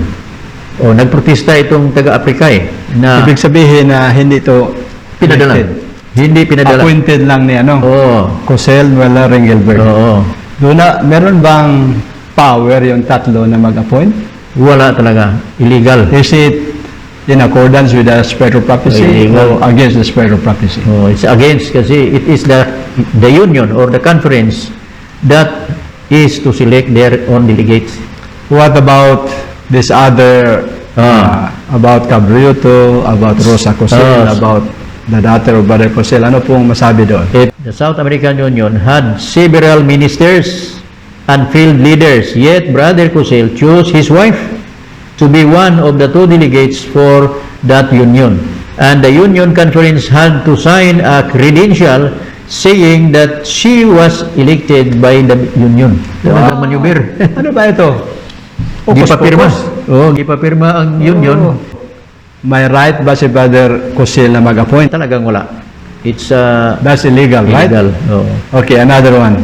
Nagprotesta itong taga-Afrika na Ibig sabihin na hindi ito pinadala. elected. Hindi pinadala. Appointed lang ni Kusil, Miller, Ringelberg. Doon na, meron bang power yung tatlo na mag-appoint? Wala talaga. Illegal. Is it in accordance with the spirit of prophecy Illegal. or against the spirit of prophecy? It's against kasi it is the union or the conference that is to select their own delegates. What about this other, about Carabuto, about Rosa Kusil, about the daughter of Brother Kusil? Ano pong masabi doon? The South American Union had several ministers and field leaders, yet Brother Kusil chose his wife to be one of the 2 delegates for that union. And the union conference had to sign a credential saying that she was elected by the union. Wow. Maneuver. Ano ba ito? Gipapirma. Pocus-pocus. Gipapirma ang union. May right ba si Brother Kusil na mag-appoint? Talagang wala. It's That's illegal, right? illegal. Okay, another one.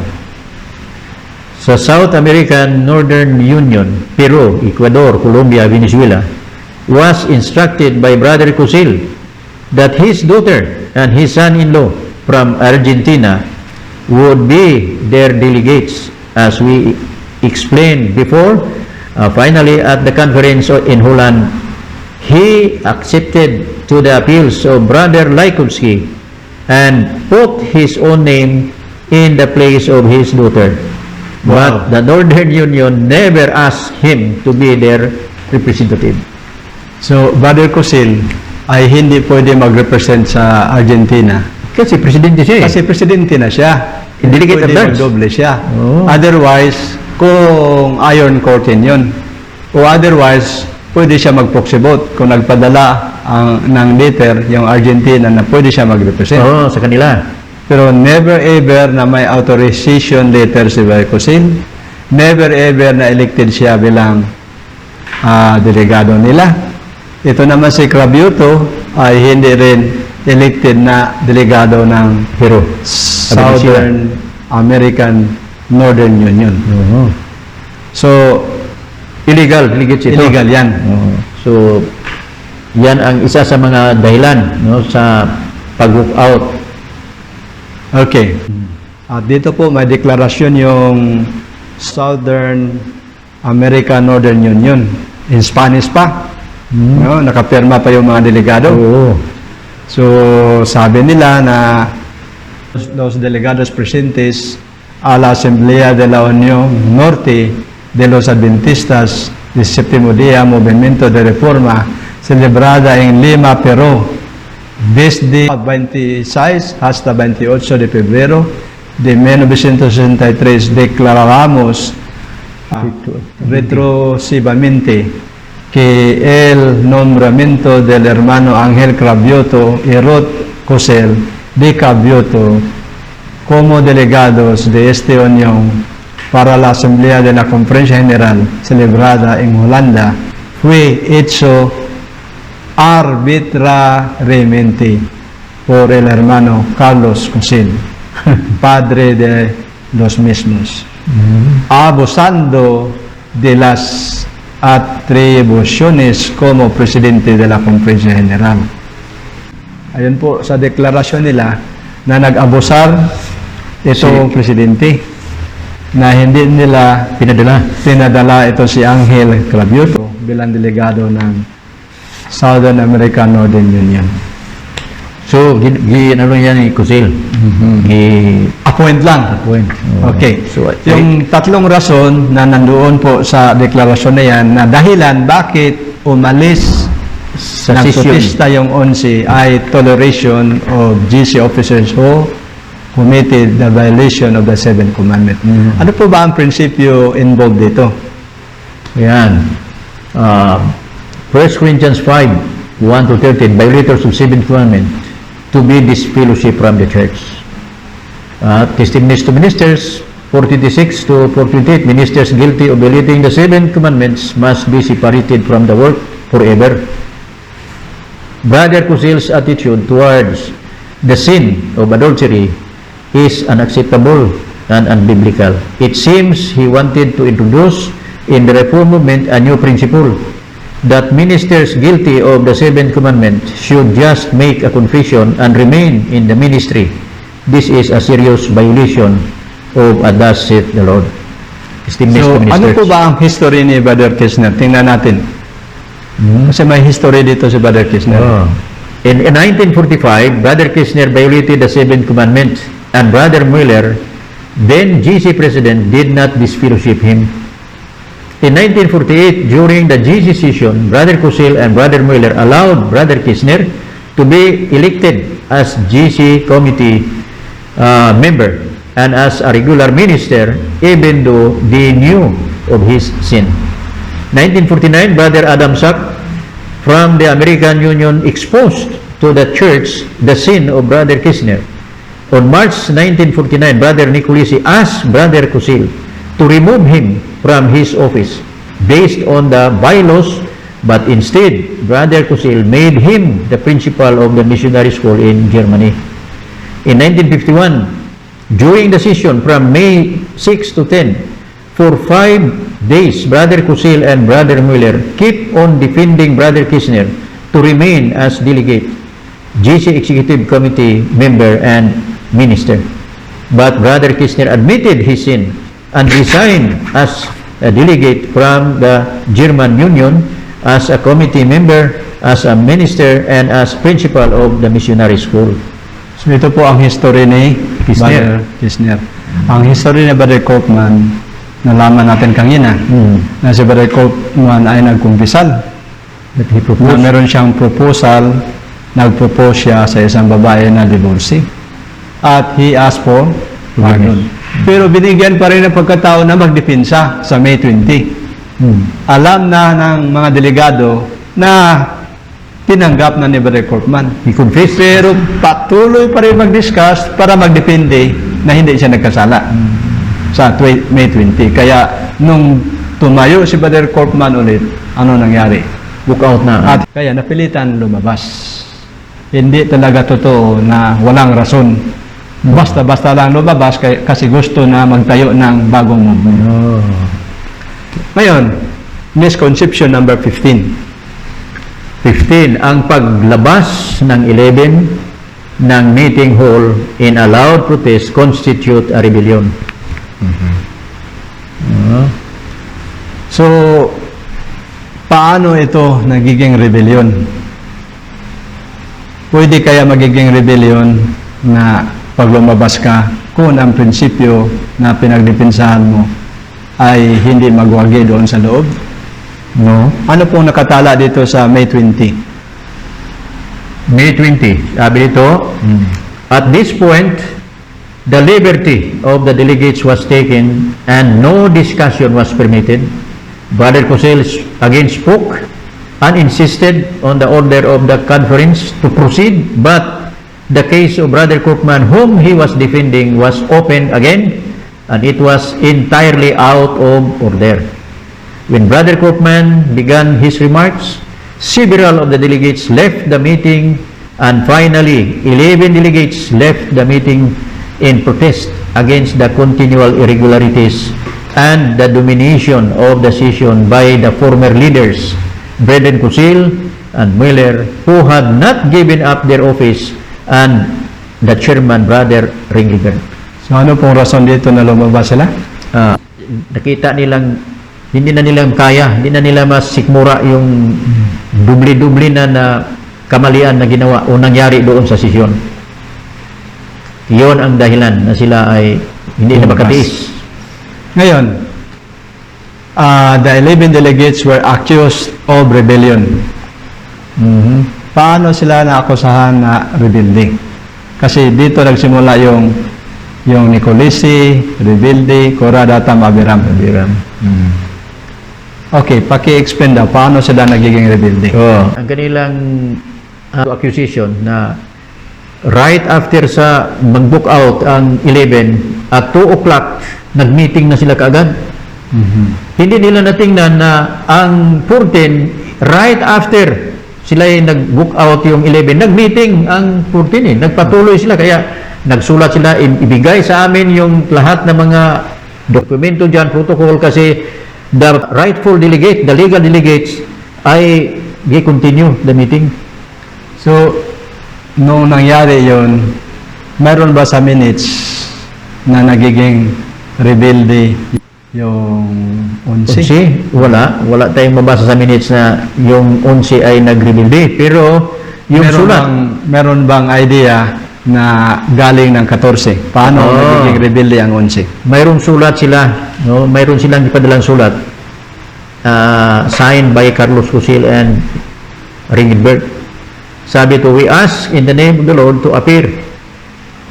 Sa South American Northern Union, Peru, Ecuador, Colombia, Venezuela, was instructed by Brother Kusil that his daughter and his son-in-law from Argentina would be their delegates, as we explained before. Finally, at the conference in Holland, he accepted to the appeals of Brother Lajkowski and put his own name in the place of his daughter. But the Northern Union never asked him to be their representative. So, Brother Kusil ay hindi pwede mag-represent sa Argentina. Kasi presidente siya Kasi presidente na siya. Delegate Pwede at large. magdoble siya. Oh. Otherwise, kung iron curtain yun. O otherwise, pwede siya mag-proxy vote. Kung nagpadala ng letter, yung Argentina, na pwede siya mag-represent. sa kanila. Pero never ever na may authorization letter si Brother Kusil. Never ever na elected siya bilang delegado nila. Ito naman si Carabuto ay hindi rin elected na delegado ng Peru. Southern American Northern Union. So, Illegal ito. illegal yan. So, yan ang isa sa mga dahilan sa pag-walk out. Okay. At dito po may deklarasyon yung Southern American Northern Union. In Spanish pa. No, nakapirma pa yung mga delegado. So, sabi nila na los delegados presentes a la Asamblea de la Unión Norte de los Adventistas del Séptimo Día Movimiento de Reforma celebrada en Lima, Perú desde 26 hasta 28 de febrero de 1963 declaramos retrosivamente que el nombramiento del hermano Ángel Cravioto y Ruth Cosel de Cravioto como delegados de esta unión para la Asamblea de la Conferencia General celebrada en Holanda fue hecho arbitrariamente por el hermano Carlos Cosel, padre de los mismos, abusando de las atribuciones como presidente de la Conferencia General. Ayon po sa deklarasyon nila na nag-abusar itong presidente na hindi nila pinadala ito si Angel Cravioto bilang delegado ng Southern American Northern Union. So, ano yan ni Cosel? Appoint lang. Appoint. Okay. So, Yung tatlong rason na nandoon po sa deklarasyon na yan na dahilan bakit umalis sa ng session. protesta yung 11 ay toleration of GC officers who committed the violation of the Seventh Commandment. Ano po ba ang prinsipyo involved dito? Yan. 1 Corinthians 5, 1 to 13, violators of seventh commandment to be disfellowship from the church. Testimonies to ministers, 426 to 428, ministers guilty of violating the seven commandments must be separated from the work forever. Brother Cosel's attitude towards the sin of adultery is unacceptable and unbiblical. It seems he wanted to introduce in the Reform movement a new principle that ministers guilty of the seventh commandment should just make a confession and remain in the ministry. This is a serious violation of a thus saith the Lord. Esteemed So, ministers. ano po ba ang history ni Brother Kirchner? Tingnan natin. Kasi may history dito si Brother Kirchner. In 1945, Brother Kirchner violated the seventh commandment, and Brother Mueller, then GC president, did not disfellowship him. In 1948, during the GC session, Brother Cosel and Brother Mueller allowed Brother Kirchner to be elected as GC committee member and as a regular minister, even though they knew of his sin. 1949, Brother Adam Sack from the American Union exposed to the church the sin of Brother Kirchner. On March 1949, Brother Nicolisi asked Brother Cosel to remove him from his office based on the bylaws, but instead, Brother Cosel made him the principal of the missionary school in Germany. In 1951, during the session from May 6 to 10, for 5 days, Brother Cosel and Brother Mueller keep on defending Brother Kirchner to remain as delegate, GC Executive Committee member and minister. But Brother Kirchner admitted his sin and resigned as a delegate from the German Union, as a committee member, as a minister, and as principal of the missionary school. So, ito po ang history ni Brother Kirchner. Ang history ni Brother Kaufman, nalaman natin kanina, na si Brother Kaufman ay nagkumpisal. That he Na proposed. meron siyang proposal, nag-propose siya sa isang babae na divorcee. At he asked for pardon. Pero binigyan pa rin ng pagkataon na magdepensa sa May 20. Alam na ng mga delegado na tinanggap na ni Brother Kaufman. He confessed. Pero patuloy pa rin mag-discuss para magdepende na hindi siya nagkasala sa May 20. Kaya nung tumayo si Brother Kaufman ulit, ano nangyari? Book out na. At kaya napilitan lumabas. Hindi talaga totoo na walang rason. Basta-basta lang lumabas kasi gusto na magtayo ng bagong movement. Ngayon, misconception number 15. 15, ang paglabas ng 11 ng meeting hall in a loud protest constitute a rebellion. So, paano ito nagiging rebellion? Pwede kaya magiging rebellion na pag lumabas ka kung ang prinsipyo na pinagdepensahan mo ay hindi magwagi doon sa loob? No? Ano pong nakatala dito sa May 20? May 20, sabi dito, at this point, the liberty of the delegates was taken and no discussion was permitted, Brother Cosel again spoke and insisted on the order of the conference to proceed, but the case of Brother Koopman, whom he was defending, was opened again, and it was entirely out of order. When Brother Koopman began his remarks, several of the delegates left the meeting, and finally 11 delegates left the meeting in protest against the continual irregularities and the domination of the session by the former leaders, Brethren Cosel and Miller, who had not given up their office, and the chairman, Brother Ringelberg. So ano pong rason dito na lumabas sila? Nakita nilang hindi na nilang kaya, hindi na nila masikmura yung dubli-dubli na kamalian na ginawa o nangyari doon sa sesyon. Iyon ang dahilan na sila ay hindi na makatiis. Ngayon, the 11 delegates were accused of rebellion. Paano sila naakusahan na rebelde? Kasi dito nagsimula yung Nicolisi, Rebelde, Cora Datam, Abiram. Okay, paki-explain daw, paano sila nagiging rebelde? Ang kanilang accusation na right after sa mag-book out ang 11, at 2 o'clock, nag-meeting na sila kaagad. Hindi nila natingnan na ang 14, right after sila ay nag-book out yung 11, nag-meeting ang 14 nagpatuloy sila, kaya nagsulat sila, ibigay sa amin yung lahat ng mga dokumento dyan, protocol, kasi the rightful delegate, the legal delegates ay continue the meeting. So, nung nangyari yun, mayroon ba sa minutes na nagiging rebelde yung 11? Wala tayong mabasa sa minutes na yung 11 ay nagrebelde, pero yung sulat, meron bang idea na galing ng 14? Paano nagiging rebelde ang 11? Mayroong sulat sila, no? Mayroon silang ipadalang sulat, signed by Carlos Cosel and Ringelberg. Sabi to, we ask in the name of the Lord to appear.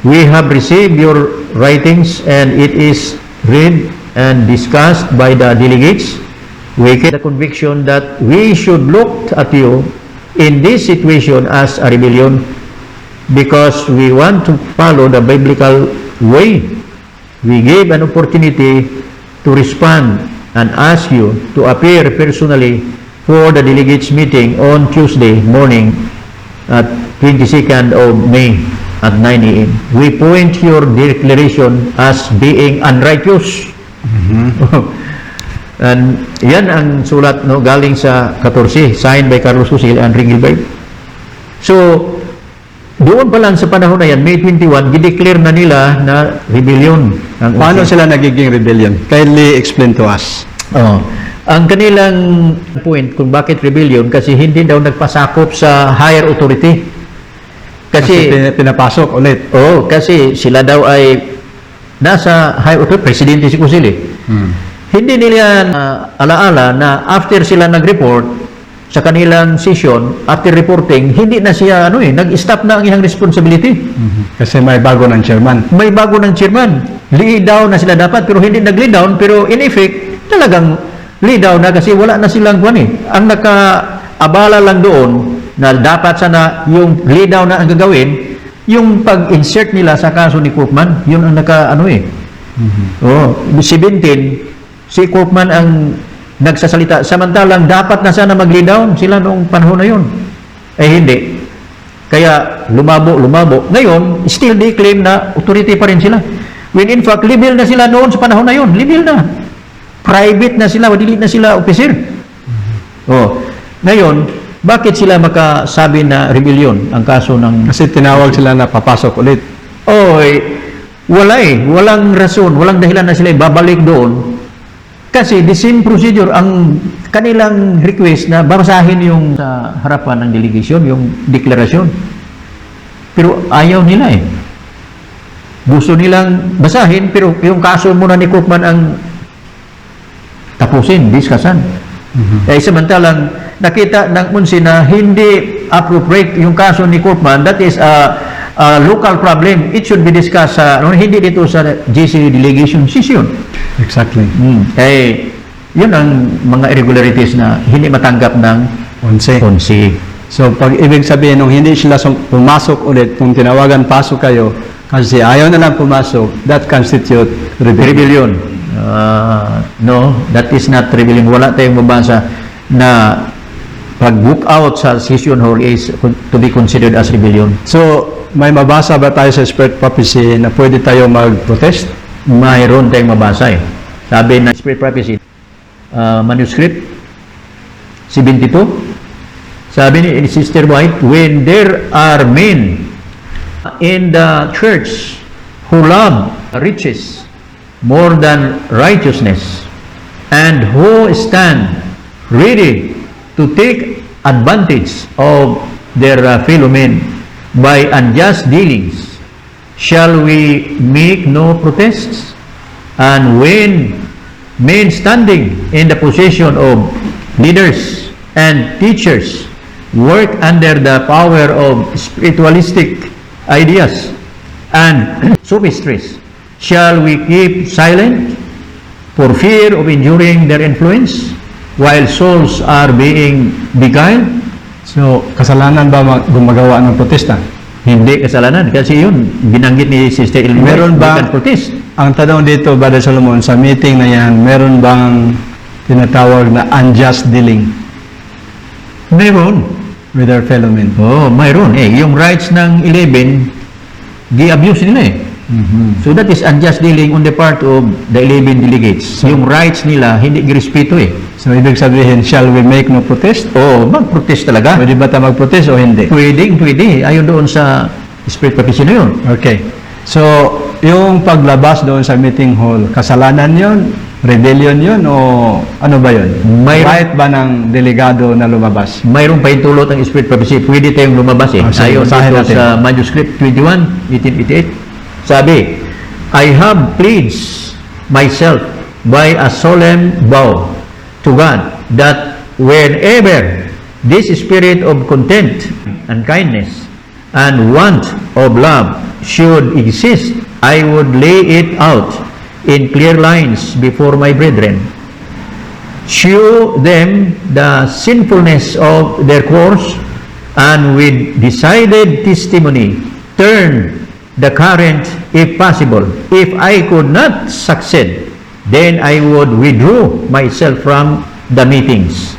We have received your writings and it is read and discussed by the delegates. We get the conviction that we should look at you in this situation as a rebellion because we want to follow the biblical way. We gave an opportunity to respond and ask you to appear personally for the delegates meeting on Tuesday morning at 22nd of May at 9 a.m. We point your declaration as being unrighteous. And yan ang sulat, no, galing sa 14, signed by Carlos Cosel and Ringelberg. So, doon pa lang sa panahon na yan, May 21, gideclare na nila na rebellion. Paano sila nagiging rebellion? Kindly explain to us. Ang kanilang point kung bakit rebellion, kasi hindi daw nagpasakop sa higher authority. Kasi pinapasok ulit. Kasi sila daw ay nasa higher authority, presidente si Cosel. Hindi nila alaala na after sila nag-report sa kanilang session, after reporting, hindi na siya nag-stop na ang iyang responsibility. Kasi may bago ng chairman. May bago ng chairman. Lead down na sila dapat, pero hindi nag-lead down, pero in effect, talagang lead down na kasi wala na silang Ang nakaabala lang doon na dapat sana yung lead down na ang gagawin, yung pag-insert nila sa kaso ni Koopman, yun ang 17, si Koopman ang nagsasalita, samantalang dapat na sana mag-lead down sila noong panahon na yun. Hindi. Kaya lumabo. Ngayon, still they claim na authority pa rin sila. When in fact, libel na sila noon sa panahon na yun. Libel na. Private na sila, wadili na sila officer. Ngayon, bakit sila makasabi na rebellion ang kaso ng... Kasi tinawag sila na papasok ulit. Walang rason, walang dahilan na sila babalik doon. Kasi the same procedure, ang kanilang request na basahin yung sa harapan ng delegation, yung deklarasyon. Pero ayaw nila Gusto nilang basahin, pero yung kaso muna ni Koopman ang tapusin, diskasan. Samantalang nakita ng 11 na hindi appropriate yung kaso ni Koopman, that is local problem, it should be discussed hindi dito sa GC delegation session. Exactly. Eh, yun ang mga irregularities na hindi matanggap ng Onse. konsi. So, pag ibig sabihin, nung hindi sila pumasok ulit, kung tinawagan, pasok kayo, kasi ayaw na lang pumasok, that constitute rebellion. Rebellion. No, that is not rebellion. Wala tayong mabasa na pag-book out sa session hall is to be considered as rebellion. So, may mabasa ba tayo sa Spirit Prophecy na pwede tayo mag-protest? Mayroon tayong mabasa eh. Sabi ng Spirit Prophecy, manuscript 72, sabi ni Sister White, when there are men in the church who love riches more than righteousness and who stand ready to take advantage of their fellow men by unjust dealings, shall we make no protests? And when men standing in the position of leaders and teachers work under the power of spiritualistic ideas and sophistries, shall we keep silent for fear of enduring their influence while souls are being beguiled? So, kasalanan ba gumagawa ng protesta? Hindi kasalanan kasi yun binanggit ni Sister Ilma. Meron ba- protest? Ang tanong dito, Brother Solomon, sa meeting na yan, meron bang tinatawag na unjust dealing Meron. with our fellow men? Oh, mayroon eh. Yung rights ng 11, di-abuse nila eh. So that is unjust dealing on the part of the 11 delegates. Yung rights nila, hindi girespeto eh. So, ibig sabihin, shall we make no protest? Oh, mag-protest talaga. Pwede ba tayo mag-protest o hindi? Pwede. Ayon doon sa Spirit Prophecy na yun. Okay. So, yung paglabas doon sa meeting hall, kasalanan yun? Rebellion yun? O ano ba yun? Right ba ng delegado na lumabas? Mayroon pa yung tulot ng Spirit Prophecy. Pwede tayong lumabas eh. Sige, Ayon basahin dito natin. sa manuscript 21, 1888. Sabi, I have pledged myself by a solemn vow to God that whenever this spirit of content and kindness and want of love should exist, I would lay it out in clear lines before my brethren, show them the sinfulness of their course, and with decided testimony turn the current if possible. If I could not succeed, then I would withdraw myself from the meetings,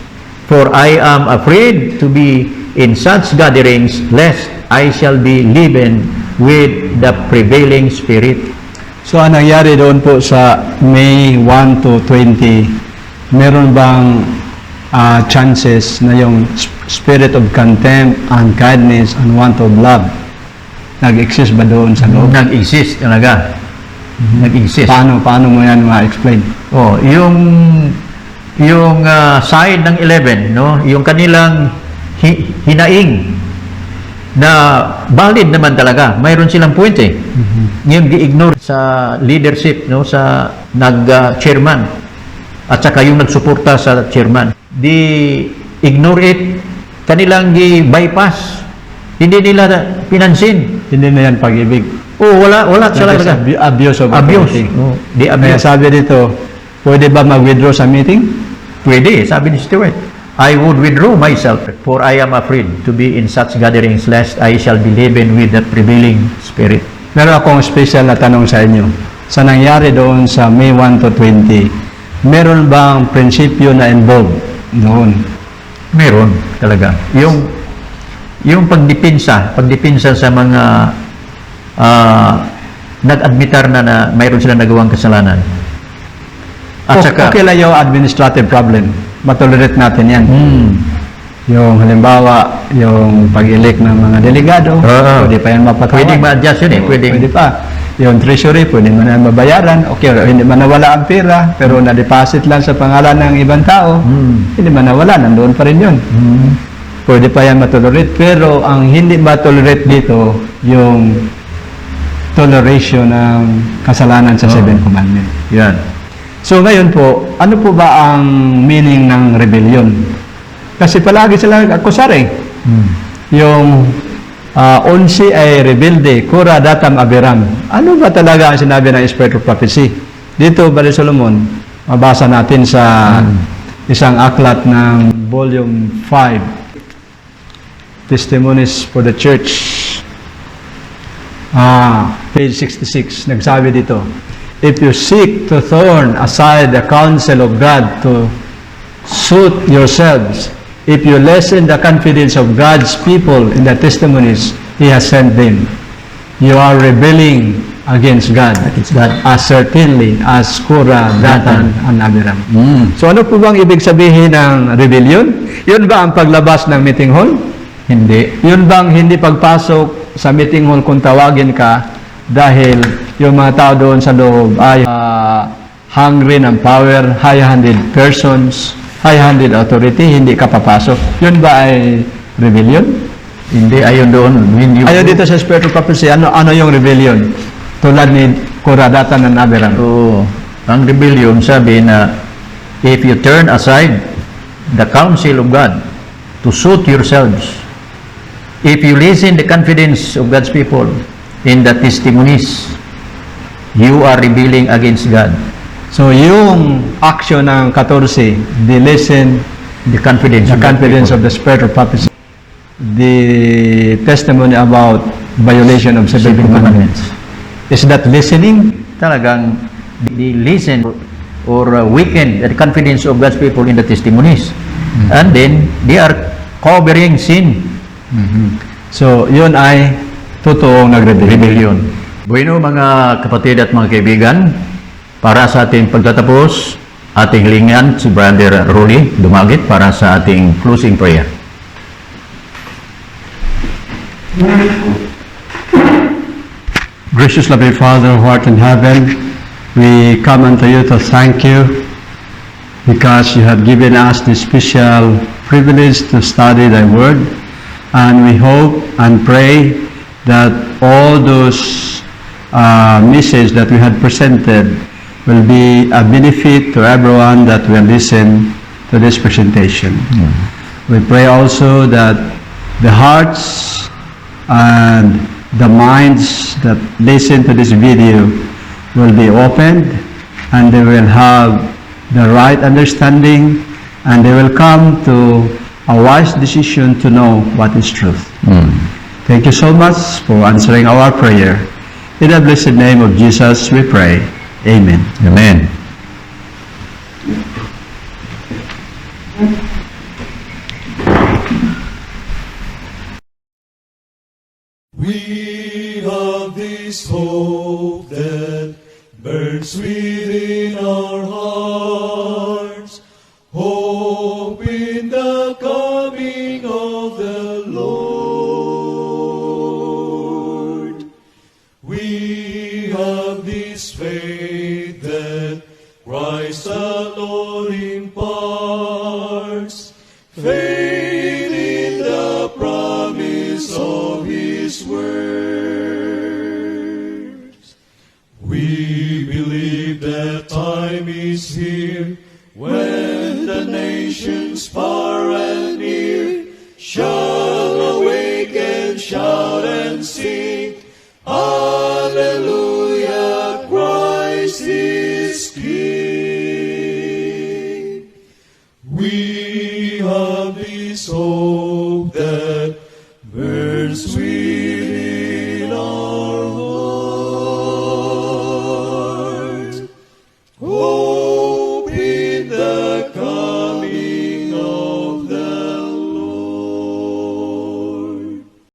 for I am afraid to be in such gatherings lest I shall be leavened with the prevailing spirit. So, ang nangyari doon po sa May 1 to 20, meron bang chances na yung spirit of contempt, unkindness, and want of love nag-exist ba doon sa loob? Nag-exist talaga. Nag-exist. Paano mo yan ma-explain? Oh, yung side ng 11, no, yung kanilang hinaing na valid naman talaga. Mayroon silang point eh. Yung gi-ignore sa leadership, no, sa nag-chairman at saka yung nagsuporta sa chairman. Di-ignore it, kanilang gi-bypass. Hindi nila pinansin. Hindi na yan pag-ibig. Oh, wala sila That is talaga. abuse of Abuse. authority. Oh, di Kaya abuse. sabi dito, pwede ba mag-withdraw sa meeting? Pwede, sabi ni Stewart. I would withdraw myself, for I am afraid to be in such gatherings, lest I shall be leavened with the prevailing spirit. Meron akong special na tanong sa inyo. Sa nangyari doon sa May 1 to 20, meron bang prinsipyo na involved doon? Meron talaga. Yung pagdepensa sa mga nag-admitar na mayroon silang nagawang kasalanan. At saka, Okay lang yung administrative problem. Matolerate natin yan. Yung halimbawa, yung pag-elect ng mga delegado, pwede pa yan mapatawad. pwede ma-adjust yun eh. Pwede pa. Yung treasury, pwede mo na mabayaran. Okay, hindi man nawala ang pera, pero na-deposit lang sa pangalan ng ibang tao, hindi man nawala, nandoon pa rin yun. Pwede pa yan matolerate. Pero ang hindi matolerate dito, yung toleration ng kasalanan sa Seven Commandments. Yan. So ngayon po, ano po ba ang meaning ng rebellion? Kasi palagi sila akusar eh. Yung Unsi ay rebelde, kura datam abiram. Ano ba talaga ang sinabi ng Spirit of Prophecy? Dito, Brother Solomon, mabasa natin sa isang aklat ng volume 5, Testimonies for the Church, page 66, nagsabi dito, if you seek to turn aside the counsel of God to suit yourselves, if you lessen the confidence of God's people in the testimonies He has sent them, you are rebelling against God. As certainly as Korah, Datan, and Abiram. So ano po bang ibig sabihin ng rebellion? Yun ba ang paglabas ng meeting hall? Hindi. Yun bang hindi pagpasok sa meeting hall kung tawagin ka dahil yung mga tao doon sa loob ay hungry ng power, high-handed persons, high-handed authority, hindi ka papasok. Yun ba ay rebellion? Hindi, ayon doon. Ayon dito sa Spirit of Prophecy, ano yung rebellion? Tulad ni Korah, Datan, and Abiram. So, ang rebellion sabi na if you turn aside the counsel of God to suit yourselves, if you listen the confidence of God's people in the testimonies, you are rebelling against God. So, yung action ng 14, they listen The confidence of the Spirit of Prophecy, the testimony about violation of 7 commandments. Is that listening? Talagang they listen or weaken the confidence of God's people in the testimonies. And then, they are covering sin. So, yun ay totoong nagrebellion. Bueno, mga kapatid at mga kaibigan, para sa ating pagtatapos, ating hilingan si Brother Rolly Dumagit para sa ating closing prayer. Gracious loving Father who art in heaven, we come unto you to thank you because you have given us this special privilege to study thy word, and we hope and pray that all those messages that we had presented will be a benefit to everyone that will listen to this presentation. We pray also that the hearts and the minds that listen to this video will be opened, and they will have the right understanding, and they will come to a wise decision to know what is truth. Thank you so much for answering our prayer. In the blessed name of Jesus we pray. Amen. Amen. We have this hope that burns within our hearts, hope in the coming of the Lord. We have this faith that Christ alone imparts, faith in the promise of His words. We believe that time is here when the nations far and near shall awake and shout and sing, Hallelujah, Christ is King. We have this hope that burns within our hearts. Oh,